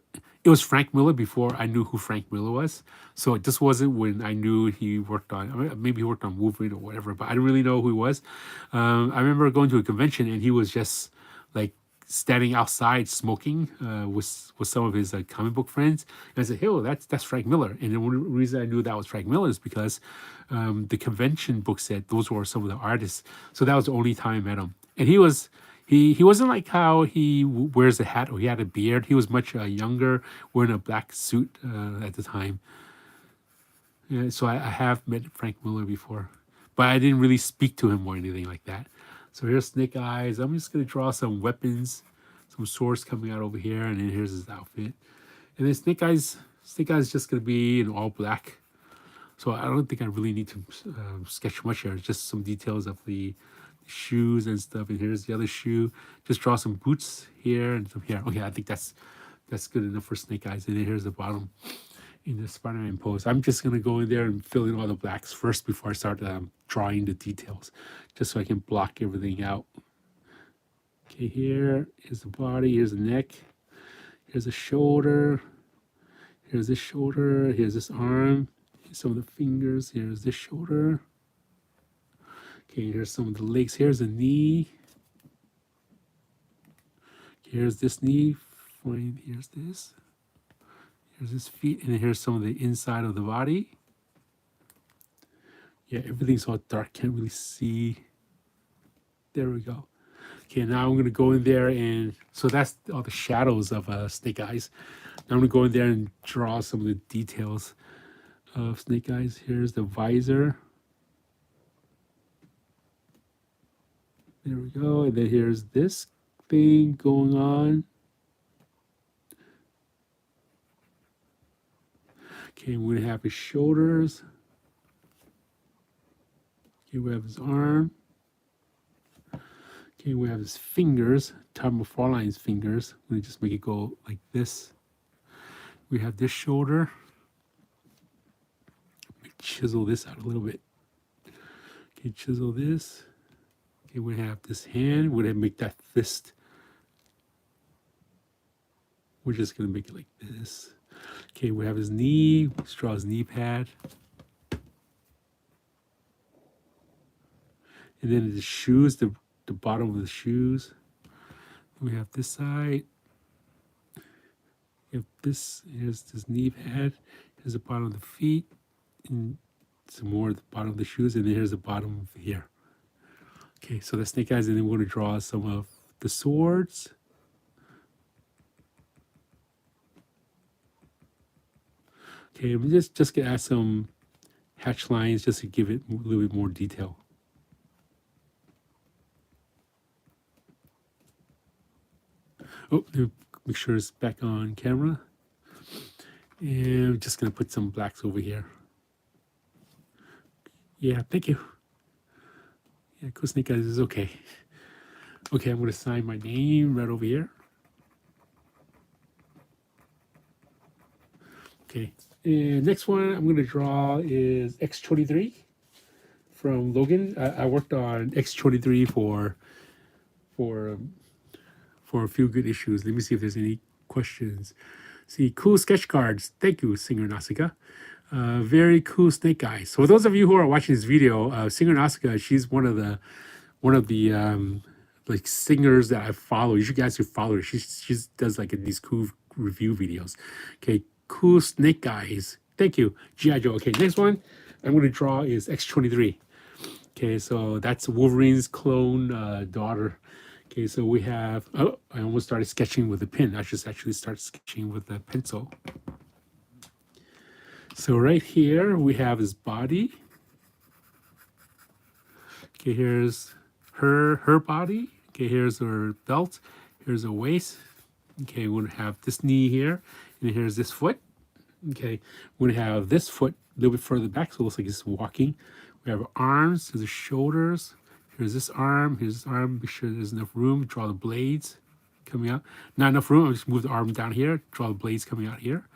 it was Frank Miller before I knew who Frank Miller was. So this wasn't when I knew he worked on, I mean, maybe he worked on Wolverine or whatever, but I didn't really know who he was. I remember going to a convention and he was just like standing outside smoking with some of his comic book friends. And I said, hey, well, that's Frank Miller. And the one reason I knew that was Frank Miller is because the convention book said those were some of the artists. So that was the only time I met him. And he wasn't like how he wears a hat or he had a beard. He was much younger, wearing a black suit at the time. Yeah, so I have met Frank Miller before, but I didn't really speak to him or anything like that. So here's Snake Eyes. I'm just going to draw some weapons, some swords coming out over here, and then here's his outfit. And then Snake Eyes is just going to be in all black. So I don't think I really need to sketch much here. It's just some details of the shoes and stuff. And here's the other shoe. Just draw some boots here and some here. Okay, I think that's good enough for Snake Eyes. And then here's the bottom in the Spider-Man pose. I'm just going to go in there and fill in all the blacks first before I start drawing the details, just so I can block everything out. Okay, here's the body, here's the neck, here's the shoulder, here's this shoulder, here's this arm, here's some of the fingers, here's this shoulder. Okay, here's some of the legs, here's the knee. Here's this knee, here's this. Here's his feet, and then here's some of the inside of the body. Yeah, everything's all dark, can't really see. There we go. Okay, now I'm going to go in there, and so that's all the shadows of Snake Eyes. Now I'm going to go in there and draw some of the details of Snake Eyes. Here's the visor. There we go, and then here's this thing going on. Okay, we're gonna have his shoulders. Okay, we have his arm. Okay, we have his fingers, Todd McFarlane's fingers. We're gonna just make it go like this. We have this shoulder. Chisel this out a little bit. Okay, chisel this. Okay, we have this hand. We're gonna make that fist. We're just gonna make it like this. Okay, we have his knee. Let's draw his knee pad. And then the shoes, the bottom of the shoes. We have this side. We have this, here's this knee pad. Here's the bottom of the feet. And some more at the bottom of the shoes. And then here's the bottom of here. Okay, so the Snake Eyes, and then we're going to draw some of the swords. Okay, I'm just gonna add some hatch lines just to give it a little bit more detail. Oh, make sure it's back on camera. And I'm just gonna put some blacks over here. Yeah, thank you. Yeah, cool Snake Eyes is okay. Okay, I'm going to sign my name right over here. Okay, and next one I'm going to draw is X23 from Logan. I worked on X23 for um, for a few good issues. Let me see if there's any questions. See, cool sketch cards. Thank you, Singer Nasuka. Very cool snake eyes. So for those of you who are watching this video, Singer Nasuka, she's one of the like singers that I follow. You guys should follow her. She does like these cool review videos. Okay, cool snake eyes. Thank you, G.I. Joe. Okay, next one I'm going to draw is X23. Okay, so that's Wolverine's clone daughter. Okay, so we have, oh, I almost started sketching with a pen. I should actually start sketching with a pencil. So right here we have his body. Okay, here's her body. Okay, here's her belt. Here's her waist. Okay, we're gonna have this knee here, and here's this foot. Okay, we're gonna have this foot a little bit further back, so it looks like it's walking. We have our arms, here's the shoulders. Here's this arm, here's this arm. Make sure there's enough room. Draw the blades coming out. Not enough room. I'll just move the arm down here. Draw the blades coming out here.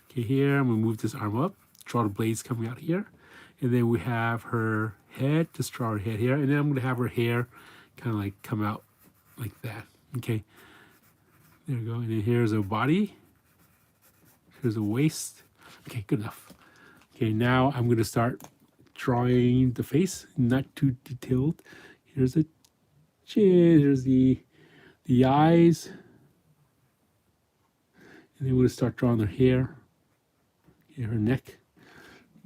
Okay, here I'm gonna move this arm up. Draw the blades coming out here, and then we have her head. Just draw her head here, and then I'm gonna have her hair kind of like come out like that. Okay, there we go. And then here's her body. Here's a waist. Okay, good enough. Okay, now I'm gonna start drawing the face, not too detailed. Here's the chin, here's the eyes. And then we're gonna start drawing their hair, okay, her neck.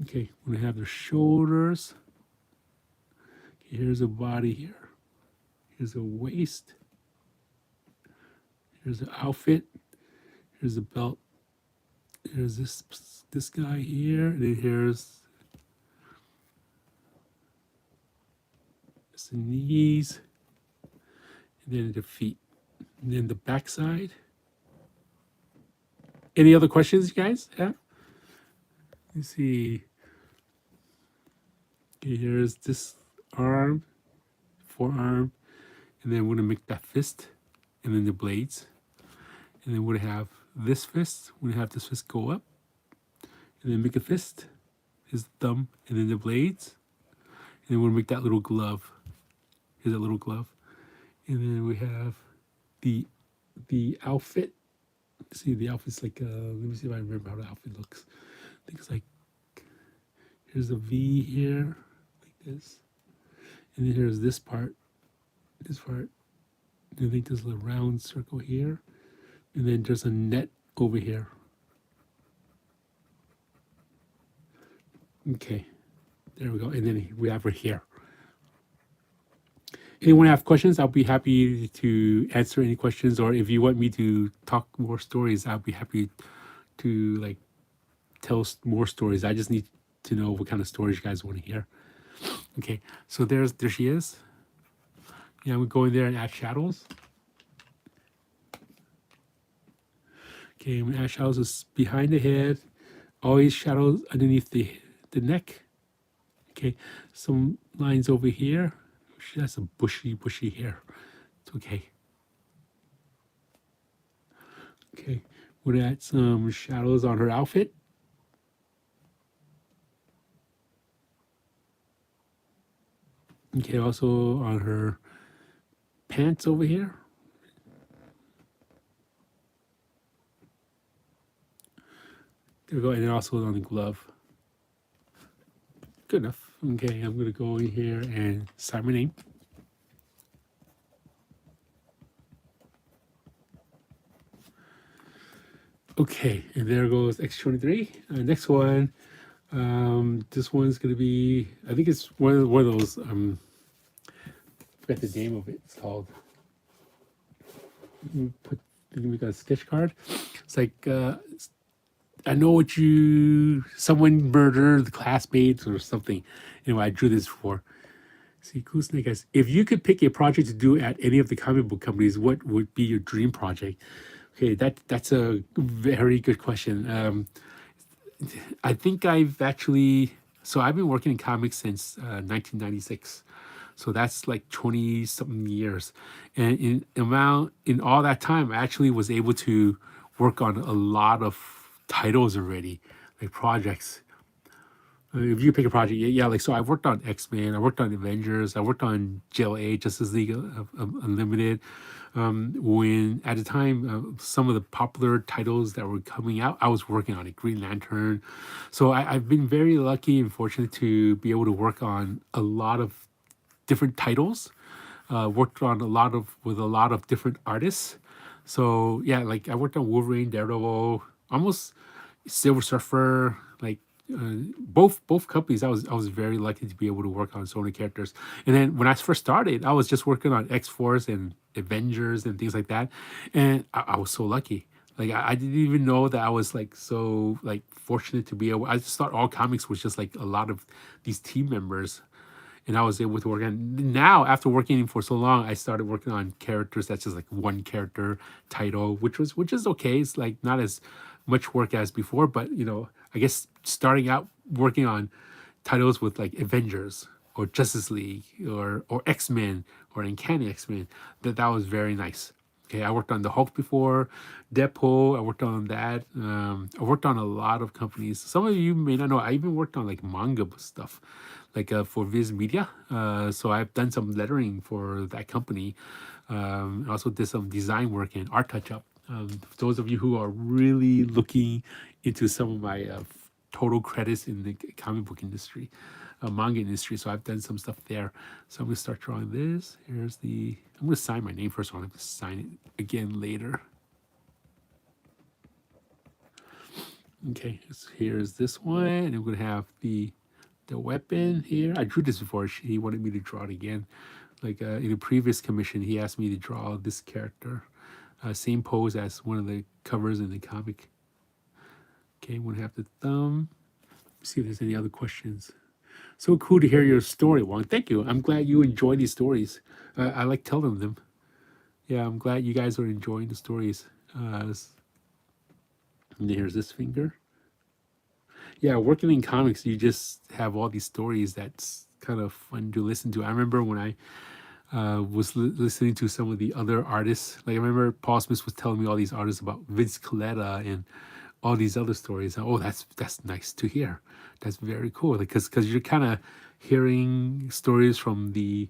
Okay, we're gonna have their shoulders. Okay, here's a body here. Here's a waist. Here's the outfit. Here's the belt. Here's this guy here. And then here's the knees. And then the feet. And then the backside. Any other questions, you guys have? Let's see. Okay, here's this arm, forearm, and then we're gonna make that fist, and then the blades, and then we're gonna have this fist. We're gonna have this fist go up, and then make a fist, his thumb, and then the blades, and then we're gonna make that little glove. Here's a little glove, and then we have the outfit. See, the outfit's like let me see if I remember how the outfit looks. I think it's like, here's a V here, like this, and then here's this part, and I think there's a round circle here, and then there's a net over here. Okay, there we go, and then we have her hair. Anyone have questions? I'll be happy to answer any questions, or if you want me to talk more stories, I'll be happy to like tell more stories. I just need to know what kind of stories you guys want to hear. Okay, so there she is. Yeah, I'm going there and add shadows. Okay, I'm gonna add shadows is behind the head, always shadows underneath the neck. Okay, some lines over here. She has some bushy hair. It's okay. Okay, we're gonna add some shadows on her outfit. Okay, also on her pants over here. There we go, and then also on the glove. Good enough. Okay, I'm gonna go in here and sign my name. Okay, and there goes X23. Next one, this one's gonna be, I think it's one of those, I forgot the name of it. It's called, we got a sketch card. It's like, I know what someone murdered the classmates or something. Anyway, I drew this before. See, cool snake guys. If you could pick a project to do at any of the comic book companies, what would be your dream project? Okay, that's a very good question. I think I've been working in comics since 1996. So that's like 20 something years. And in all that time, I actually was able to work on a lot of titles already, like projects. If you pick a project, yeah, like so I worked on X-Men, I worked on Avengers, I worked on JLA, Justice League Unlimited. When at the time, some of the popular titles that were coming out, I was working on it, Green Lantern. So I've been very lucky and fortunate to be able to work on a lot of different titles. Worked on a lot of with a lot of different artists. So yeah, like I worked on Wolverine, Daredevil, almost Silver Surfer, like both companies. I was very lucky to be able to work on so many characters. And then when I first started, I was just working on X Force and Avengers and things like that, and I was so lucky. Like I didn't even know that I was like so like fortunate to be able. I just thought all comics was just like a lot of these team members, and I was able to work on. Now, after working for so long, I started working on characters that's just like one character title, which is okay. It's like not as much work as before, but I guess starting out working on titles with like Avengers or Justice League or X-Men or Uncanny X-Men, that was very nice. Okay, I worked on the Hulk before, Deadpool. I worked on that. I worked on a lot of companies. Some of you may not know. I even worked on like manga stuff, like for Viz Media. So I've done some lettering for that company. I also did some design work and art touch up. For those of you who are really looking into some of my total credits in the comic book industry, manga industry. So I've done some stuff there. So I'm gonna start drawing this. I'm gonna sign my name first. I want to sign it again later. Okay, so here's this one, and I'm gonna have the weapon here. I drew this before. He wanted me to draw it again. Like in a previous commission, he asked me to draw this character. Same pose as one of the covers in the comic. Okay, I'm gonna have the thumb. See if there's any other questions. So cool to hear your story, Wong. Thank you. I'm glad you enjoy these stories. I like telling them. Yeah, I'm glad you guys are enjoying the stories. And here's this finger. Yeah, working in comics, you just have all these stories that's kind of fun to listen to. I remember when I was listening to some of the other artists. Like I remember Paul Smith was telling me all these artists about Vince Coletta and all these other stories. Oh, that's nice to hear. That's very cool. Because you're kind of hearing stories from the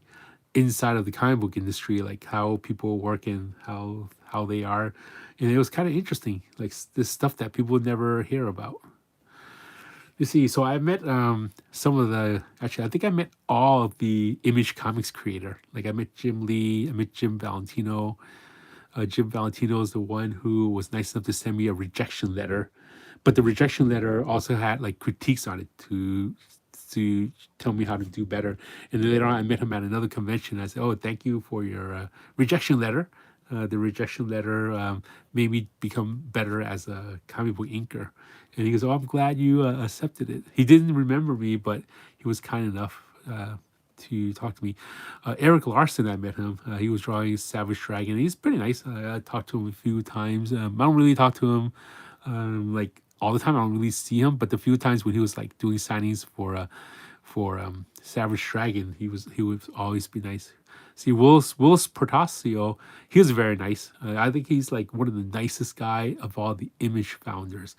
inside of the comic book industry, like how people work and how they are, and it was kind of interesting. Like this stuff that people would never hear about. You see, so I met some of the, actually, I think I met all of the Image Comics creator. Like I met Jim Lee, I met Jim Valentino. Jim Valentino is the one who was nice enough to send me a rejection letter, but the rejection letter also had like critiques on it to tell me how to do better. And then later on, I met him at another convention. I said, "Oh, thank you for your rejection letter. The rejection letter made me become better as a comic book inker." And he goes, "Oh, I'm glad you accepted it." He didn't remember me, but he was kind enough to talk to me. Eric Larson, I met him. He was drawing Savage Dragon. He's pretty nice. I talked to him a few times. I don't really talk to him like all the time. I don't really see him, but the few times when he was like doing signings for Savage Dragon, he would always be nice. See, Willis Portacio, he was very nice. I think he's like one of the nicest guy of all the Image founders.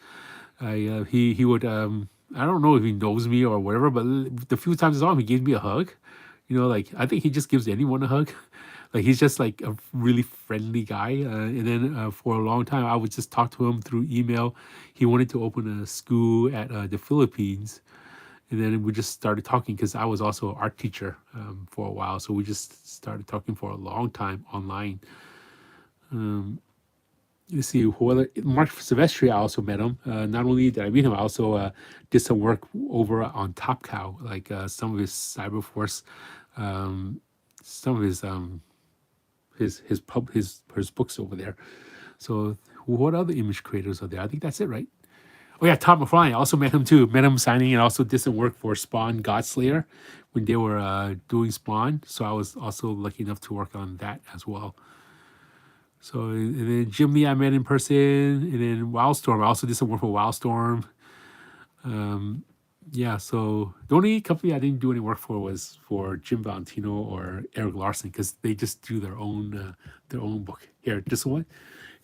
He would I don't know if he knows me or whatever, but the few times I saw him, he gave me a hug. Like I think he just gives anyone a hug. Like he's just like a really friendly guy. And then for a long time, I would just talk to him through email. He wanted to open a school at the Philippines, and then we just started talking because I was also an art teacher for a while. So we just started talking for a long time online. You see, Mark Silvestri, I also met him. Not only did I meet him, I also did some work over on Top Cow, like some of his Cyberforce, some of his books over there. So what other Image creators are there? I think that's it, right? Oh yeah, Tom McFarlane. I also met him too. Met him signing and also did some work for Spawn Godslayer when they were doing Spawn. So I was also lucky enough to work on that as well. So and then Jim Lee I met in person, and then Wildstorm. I also did some work for Wildstorm. Yeah, so the only company I didn't do any work for was for Jim Valentino or Eric Larson because they just do their own book. Here, this one,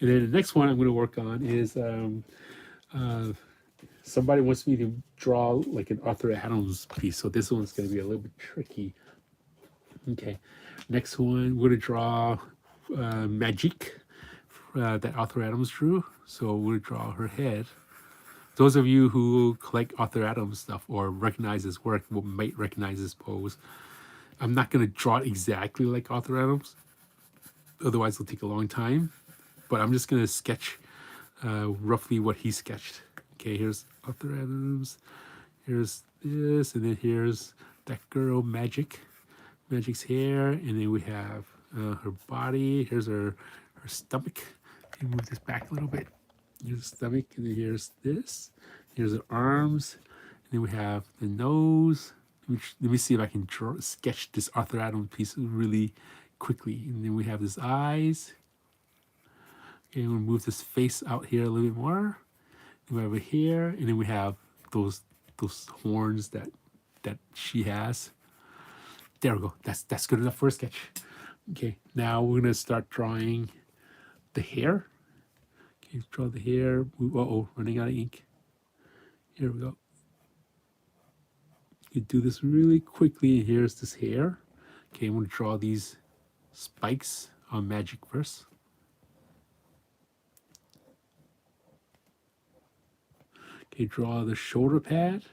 and then the next one I'm going to work on is uh, somebody wants me to draw like an Arthur Adams piece. So this one's going to be a little bit tricky. Okay, next one we're going to draw Magic that Arthur Adams drew. So we'll draw her head. Those of you who collect Arthur Adams stuff or recognize his work might recognize his pose. I'm not going to draw it exactly like Arthur Adams, otherwise it'll take a long time. But I'm just going to sketch roughly what he sketched. Okay, here's Arthur Adams. Here's this, and then here's that girl, Magic. Magic's hair, and then we have her body. Here's her stomach. Let me move this back a little bit. Here's the stomach, and then here's this. Here's her arms, and then we have the nose. Let me see if I can sketch this Arthur Adams piece really quickly. And then we have his eyes. Okay, we'll move this face out here a little bit more. And we have it here, and then we have those horns that she has. There we go. That's good enough for a sketch. Okay, now we're gonna start drawing the hair. Okay, draw the hair. Uh-oh, running out of ink. Here we go. You do this really quickly. Here's this hair. Okay, I'm gonna draw these spikes on Magic first. Okay, draw the shoulder pad.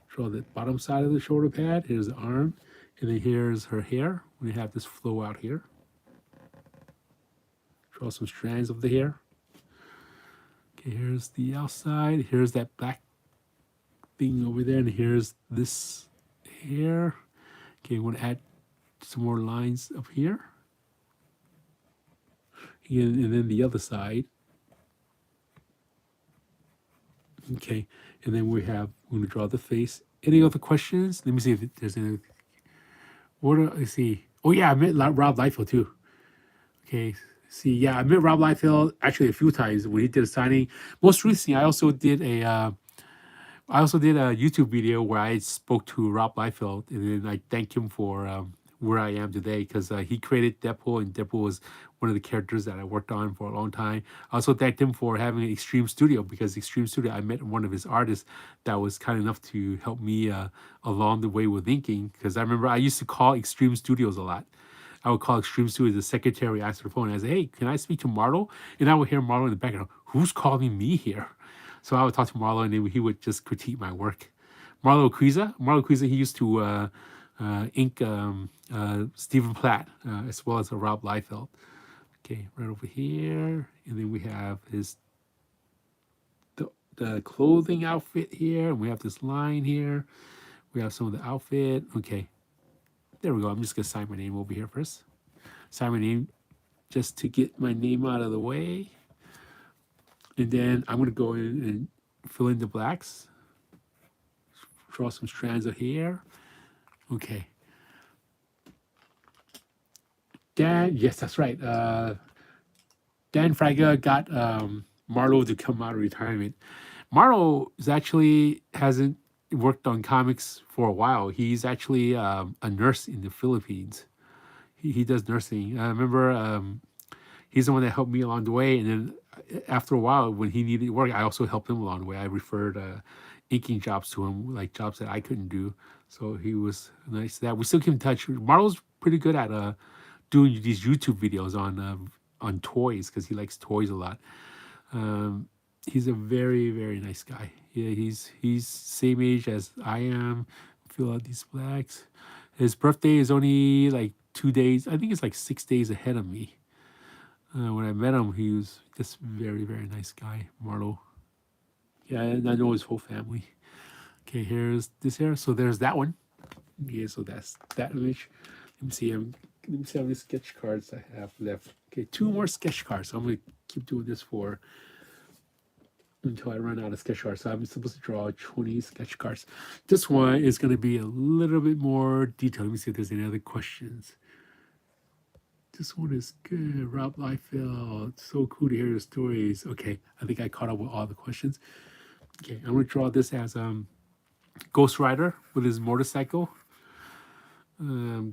Draw the bottom side of the shoulder pad. Here's the arm. And then here's her hair. We have this flow out here. Draw some strands of the hair. Okay, here's the outside. Here's that black thing over there. And here's this hair. Okay, I'm going to add some more lines up here. And then the other side. Okay, and then we're going to draw the face. Any other questions? Let me see if there's any. What do I see? Oh yeah, I met Rob Liefeld too. Okay, see, yeah, I met Rob Liefeld actually a few times when he did a signing. Most recently, I also did a YouTube video where I spoke to Rob Liefeld, and then I thanked him for where I am today because he created Deadpool, and Deadpool was one of the characters that I worked on for a long time. I also thanked him for having an Extreme Studio because Extreme Studio, I met one of his artists that was kind enough to help me along the way with inking because I remember I used to call Extreme Studios a lot. I would call Extreme Studios the secretary, answer the phone, and I say, "Hey, can I speak to Marlo?" And I would hear Marlo in the background, "Who's calling me here?" So I would talk to Marlo, and then he would just critique my work. Marlo Cuisa, he used to ink Stephen Platt as well as Rob Liefeld. Okay, right over here, and then we have the clothing outfit here, and we have this line here. We have some of the outfit. Okay, there we go. I'm just gonna sign my name over here first. Sign my name just to get my name out of the way, and then I'm gonna go in and fill in the blacks. Draw some strands of hair. Okay. Dan, yes, that's right. Dan Fraga got Marlo to come out of retirement. Marlo is actually hasn't worked on comics for a while. He's actually a nurse in the Philippines. He does nursing. I remember he's the one that helped me along the way. And then after a while, when he needed work, I also helped him along the way. I referred inking jobs to him, like jobs that I couldn't do. So he was nice to that. We still keep in touch. Marlo's pretty good at doing these YouTube videos on toys because he likes toys a lot. He's a very very nice guy. Yeah, he's same age as I am. Fill out these blacks. His birthday is only like 2 days. I think it's like 6 days ahead of me. When I met him, he was just very very nice guy, Marlo. Yeah, and I know his whole family. Okay, here's this here. So there's that one. Yeah, so that's that image. Let me see. Let me see how many sketch cards I have left. Okay, 2 more sketch cards. So I'm gonna keep doing this for until I run out of sketch cards. So I'm supposed to draw 20 sketch cards. This one is gonna be a little bit more detailed. Let me see if there's any other questions. This one is good. Rob Liefeld. So cool to hear your stories. Okay, I think I caught up with all the questions. Okay, I'm gonna draw this as Ghost Rider with his motorcycle.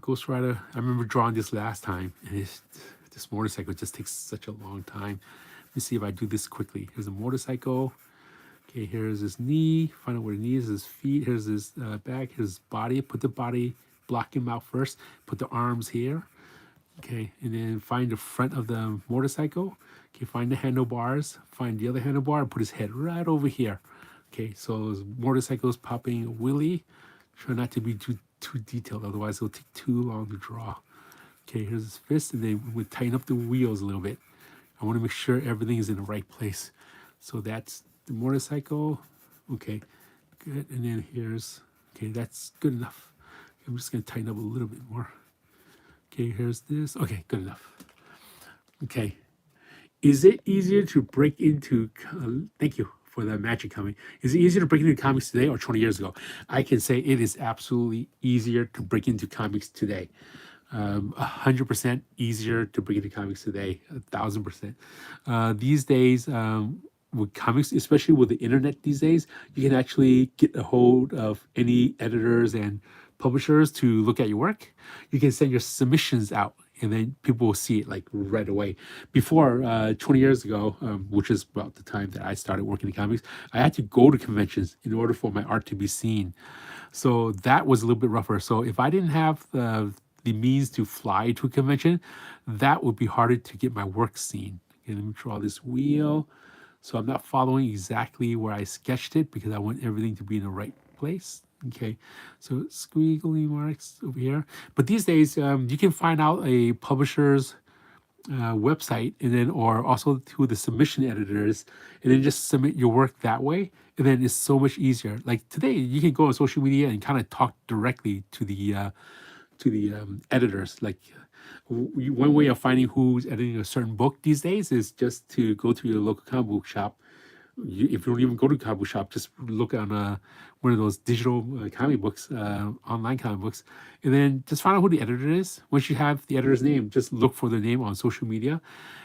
Ghost Rider. I remember drawing this last time, and this motorcycle just takes such a long time. Let me see if I do this quickly. Here's a motorcycle. Okay, here's his knee. Find out where the knee is. His feet. Here's his back. His body. Put the body. Block him out first. Put the arms here. Okay, and then find the front of the motorcycle. Okay, find the handlebars. Find the other handlebar. And put his head right over here. Okay, so his motorcycle is popping a wheelie. Try not to be too detailed, otherwise it'll take too long to draw. Okay, here's his fist, and then we tighten up the wheels a little bit. I want to make sure everything is in the right place. So that's the motorcycle. Okay, good. And then here's, okay, that's good enough. I'm just going to tighten up a little bit more. Okay, here's this. Okay, good enough. Okay. Is it easier to break into, thank you for that magic comment. Is it easier to break into comics today or 20 years ago? I can say it is absolutely easier to break into comics today. 100% easier to break into comics today, 1,000%. These days, with comics, especially with the internet these days, you can actually get a hold of any editors and publishers to look at your work. You can send your submissions out, and then people will see it like right away. Before, 20 years ago, which is about the time that I started working in comics, I had to go to conventions in order for my art to be seen. So that was a little bit rougher. So if I didn't have the means to fly to a convention, that would be harder to get my work seen. Okay, let me draw this wheel. So I'm not following exactly where I sketched it because I want everything to be in the right place. Okay, so squiggly marks over here. But these days, you can find out a publisher's website, and then or also to the submission editors, and then just submit your work that way, and then it's so much easier. Like today, you can go on social media and kind of talk directly to the editors. Like one way of finding who's editing a certain book these days is just to go to your local comic book shop. If you don't even go to a comic book shop, just look on one of those digital comic books, online comic books, and then just find out who the editor is. Once you have the editor's name, just look for their name on social media,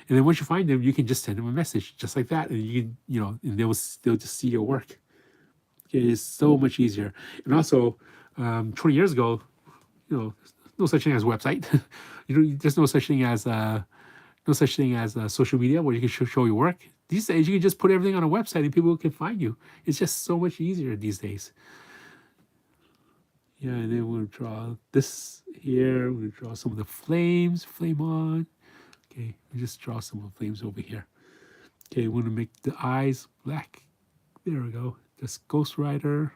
and then once you find them, you can just send them a message just like that, and you can, and they'll just see your work. It is so much easier. And also, 20 years ago, there's no such thing as a website. There's no such thing as social media where you can show your work. These days, you can just put everything on a website and people can find you. It's just so much easier these days. Yeah, and then we'll draw this here. We'll draw some of the flames, flame on. Okay, we just draw some of the flames over here. Okay, we want to make the eyes black. There we go. Just Ghost Rider.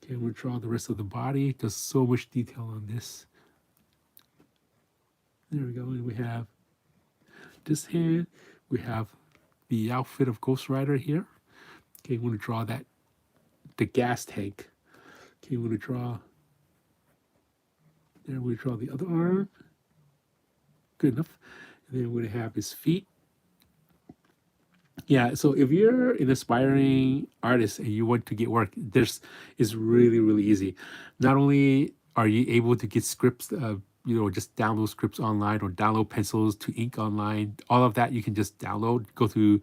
Okay, we'll draw the rest of the body. There's so much detail on this. There we go. And we have this hand. We have the outfit of Ghost Rider here. Okay, we're going to draw the gas tank. Okay, we're going to draw, there we draw the other arm. Good enough. And then we're going to have his feet. Yeah, so if you're an aspiring artist and you want to get work, this is really, really easy. Not only are you able to get scripts, just download scripts online or download pencils to ink online, all of that you can just download, go to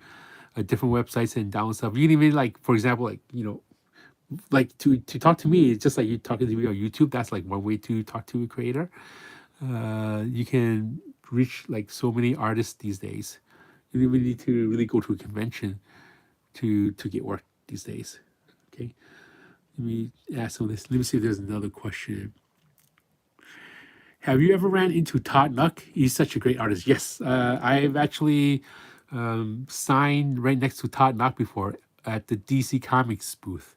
different websites and download stuff. You can even for example, to talk to me, it's just like you talking to me on YouTube. That's like one way to talk to a creator. You can reach like so many artists these days. You don't even need to really go to a convention to get work these days. Okay, let me ask some of this. Let me see if there's another question. Have you ever ran into Todd Nuck? He's such a great artist. Yes, I've actually signed right next to Todd Nuck before at the DC Comics booth.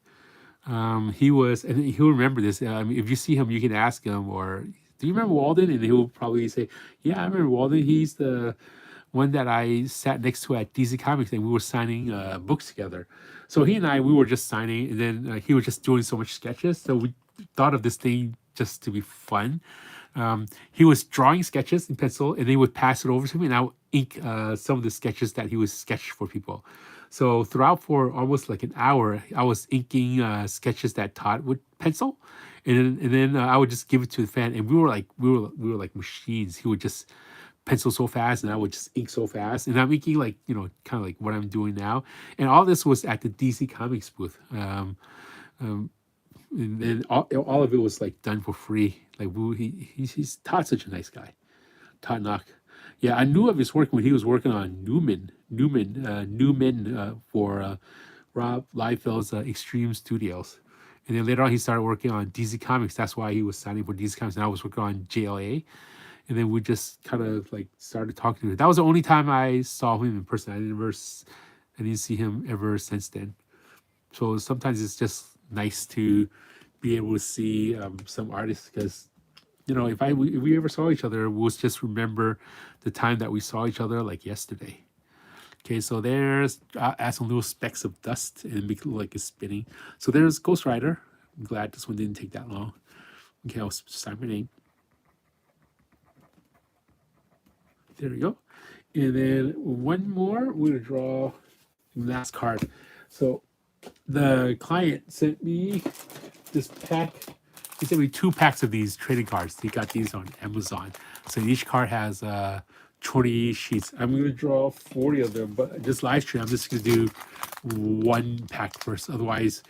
He was, and he'll remember this. If you see him, you can ask him, or do you remember Walden? And he'll probably say, yeah, I remember Walden. He's the one that I sat next to at DC Comics, and we were signing books together. So he and I, we were just signing, and then he was just doing so much sketches. So we thought of this thing just to be fun. He was drawing sketches in pencil, and they would pass it over to me, and I would ink some of the sketches that he was sketched for people. So throughout for almost like an hour, I was inking sketches that Todd would pencil, and then I would just give it to the fan, and we were like machines. He would just pencil so fast, and I would just ink so fast, and I'm making like, you know, kind of like what I'm doing now. And all this was at the DC Comics booth. And then all of it was like done for free. Like he's Todd's such a nice guy. Todd Knock. Yeah, I knew of his work when he was working on Newman for Rob Liefeld's Extreme Studios. And then later on, he started working on DC Comics. That's why he was signing for DC Comics. And I was working on JLA. And then we just kind of like started talking to him. That was the only time I saw him in person. I didn't see him ever since then. So sometimes it's just nice to be able to see some artists, because, you know, if we ever saw each other, we'll just remember the time that we saw each other like yesterday. Okay, so there's add some little specks of dust and make it look like it's spinning. So there's Ghost Rider. I'm glad this one didn't take that long. Okay, I'll sign my name. There we go. And then one more, we're gonna draw the last card. So the client sent me this pack. He sent me 2 packs of these trading cards. He got these on Amazon. So each card has 20 sheets. I'm going to draw 40 of them, but this live stream, I'm just going to do 1 pack first. Otherwise,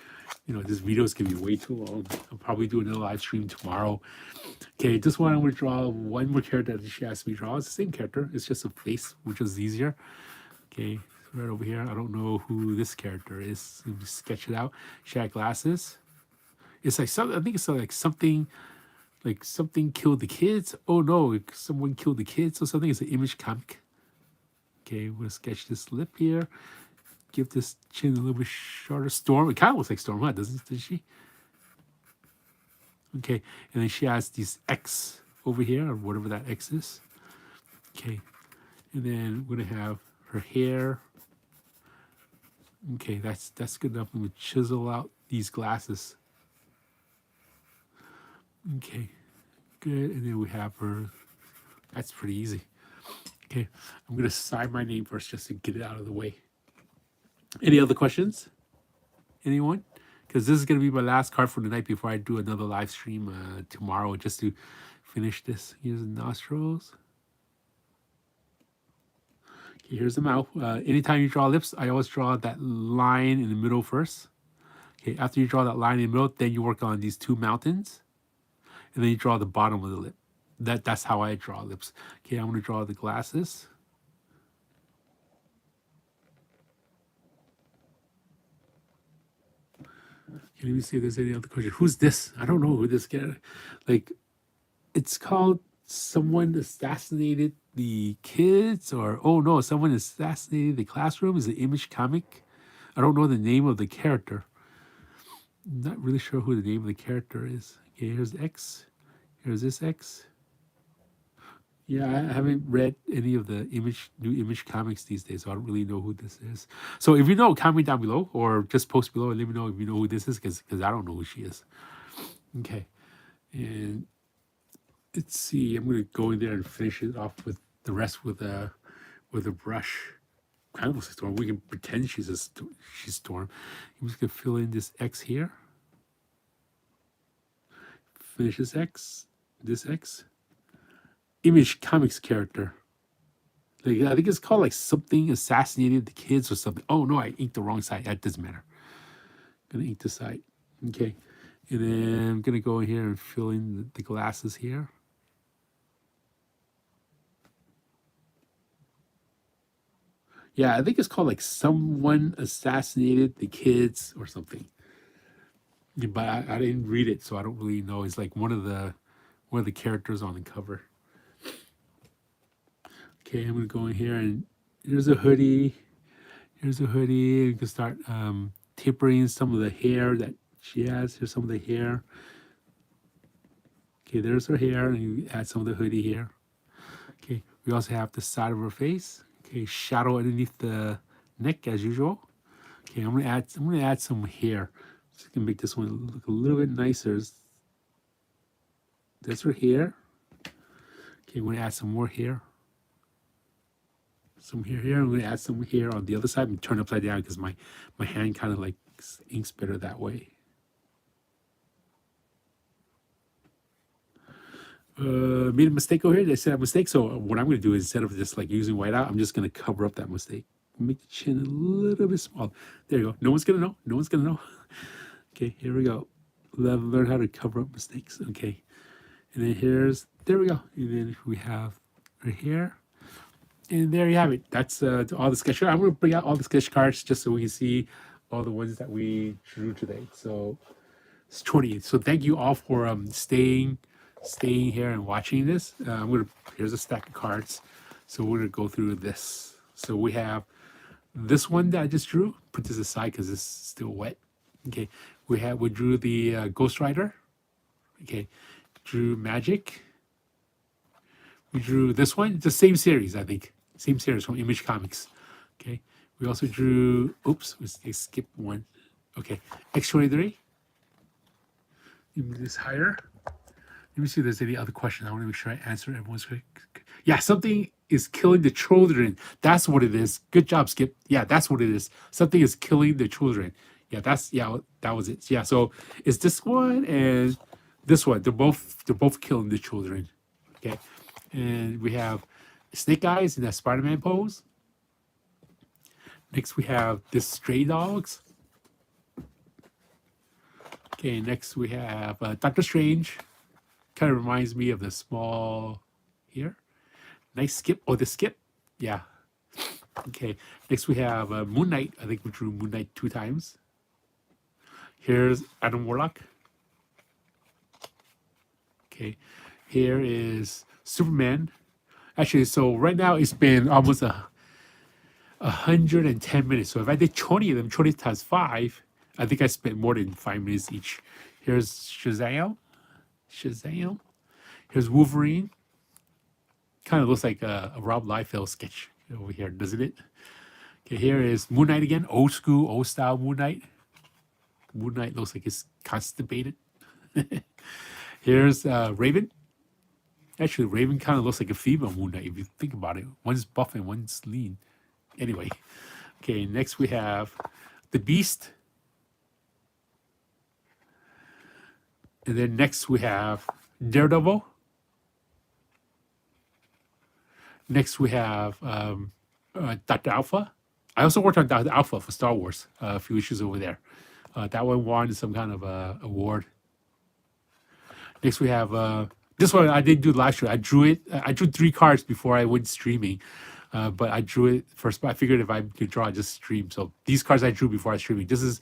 you know, this video is going to be way too long. I'll probably do another live stream tomorrow. Okay, this one I'm going to draw one more character that she asked me to draw. It's the same character. It's just a face, which is easier. Okay, right over here. I don't know who this character is. Let me sketch it out. She had glasses. It's like something. I think it's like something killed the kids. Oh no, someone killed the kids or something. It's an Image comic. Okay, we're gonna sketch this lip here. Give this chin a little bit shorter. Storm. It kind of looks like Storm, huh? Doesn't she? Okay, and then she has these X over here, or whatever that X is. Okay, and then we're gonna have her hair. Okay, that's good enough. I'm gonna chisel out these glasses. Okay, good. And then we have her. That's pretty easy. Okay, I'm going to sign my name first just to get it out of the way. Any other questions? Anyone? Because this is going to be my last card for the night before I do another live stream tomorrow, just to finish this. Here's the nostrils. Okay, here's the mouth. Anytime you draw lips, I always draw that line in the middle first. Okay, after you draw that line in the middle, then you work on these 2 mountains. And then you draw the bottom of the lip. That's how I draw lips. Okay, I'm going to draw the glasses. Okay, let me see if there's any other question. Who's this? I don't know who this guy. Like, it's called Someone Assassinated the Kids, or oh no, Someone Assassinated the Classroom. Is an Image comic. I don't know the name of the character. I'm not really sure who the name of the character is. Okay, here's X. Here's this X. Yeah, I haven't read any of the new Image comics these days, so I don't really know who this is. So if you know, comment down below, or just post below and let me know if you know who this is, because I don't know who she is. Okay, and let's see. I'm going to go in there and finish it off with the rest with a brush. Kind of looks like Storm. We can pretend she's Storm. I'm just going to fill in this X here. Finish this X. This X. Image comics character. Like, I think it's called like Something Assassinated the Kids or something. Oh no, I inked the wrong side. That doesn't matter. I'm gonna ink the side. Okay. And then I'm gonna go in here and fill in the glasses here. Yeah, I think it's called like Someone Assassinated the Kids or something. Yeah, but I didn't read it, so I don't really know. It's like one of the characters on the cover. Okay, I'm gonna go in here and here's a hoodie. Here's a hoodie. You can start tapering some of the hair that she has. Here's some of the hair. Okay, there's her hair, and you add some of the hoodie here. Okay, we also have the side of her face. Okay, shadow underneath the neck as usual. Okay, I'm gonna add some hair. Just gonna make this one look a little bit nicer. That's her hair. Okay, I'm gonna add some more hair. Some hair here. I'm gonna add some hair on the other side and turn upside down because my hand kind of like inks better that way. made a mistake over here. They said a mistake. So what I'm going to do is instead of just like using whiteout, I'm just going to cover up that mistake. Make the chin a little bit small. There you go. No one's going to know. No one's going to know. Okay, here we go. Learn how to cover up mistakes. Okay. And then there we go. And then we have right here. And there you have it. That's all the sketch cards. I'm going to bring out all the sketch cards just so we can see all the ones that we drew today. So it's 28. So thank you all for staying here and watching this. Here's a stack of cards. So we're gonna go through this. So we have this one that I just drew. Put this aside because it's still wet. Okay. We drew the Ghost Rider. Okay. Drew Magic. We drew this one. It's the same series, I think. Same series from Image Comics. Okay. We also drew. Oops, we skipped one. Okay. X-23. Move this higher. Let me see if there's any other questions. I want to make sure I answer everyone's quick. Yeah, something is killing the children. That's what it is. Good job, Skip. Yeah, that's what it is. Something is killing the children. Yeah, that was it. Yeah, so it's this one and this one. They're both killing the children. Okay. And we have Snake Eyes in that Spider-Man pose. Next we have this Stray Dogs. Okay, next we have Doctor Strange. Kind of reminds me of the small here. Nice skip. Oh, the skip. Yeah. Okay. Next we have Moon Knight. I think we drew Moon Knight 2 times. Here's Adam Warlock. Okay. Here is Superman. Actually, so right now it's been almost 110 minutes. So if I did 20 of them, 20 times 5, I think I spent more than 5 minutes each. Here's Shazam. Here's Wolverine. Kind of looks like a Rob Liefeld sketch over here, doesn't it? Okay, here is Moon Knight again. Old school, old style Moon Knight. Moon Knight looks like he's constipated. Here's Raven. Actually, Raven kind of looks like a female Moon Knight if you think about it. One's buff and one's lean. Anyway. Okay, next we have the Beast. And then next we have Daredevil. Next we have Dr. Alpha. I also worked on Dr. Alpha for Star Wars, a few issues over there. That one won some kind of award. Next we have this one I didn't do live stream. I drew it. I drew 3 cards before I went streaming. But I drew it first. I figured if I could draw, I just stream. So these cards I drew before I streaming. This is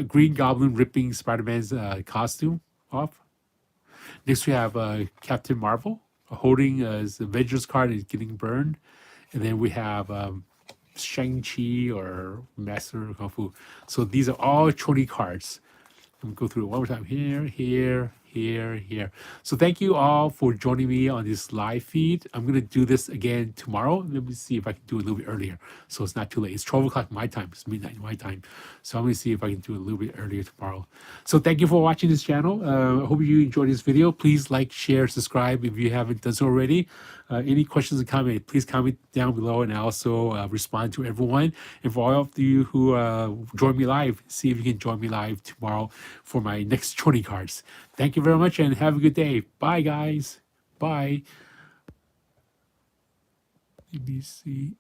Green Goblin ripping Spider-Man's costume off. Next we have Captain Marvel holding his Avengers card and getting burned. And then we have Shang-Chi or Master of Kung Fu. So these are all 20 cards. I'm going to go through it one more time. Here. So thank you all for joining me on this live feed. I'm going to do this again tomorrow. Let me see if I can do it a little bit earlier so it's not too late. It's 12 o'clock my time. It's midnight my time. So I'm going to see if I can do it a little bit earlier tomorrow. So thank you for watching this channel. I hope you enjoyed this video. Please like, share, subscribe if you haven't done so already. Any questions or comments, please comment down below and I also respond to everyone. And for all of you who join me live, see if you can join me live tomorrow for my next 20 cards. Thank you very much and have a good day. Bye, guys. Bye. Let me see.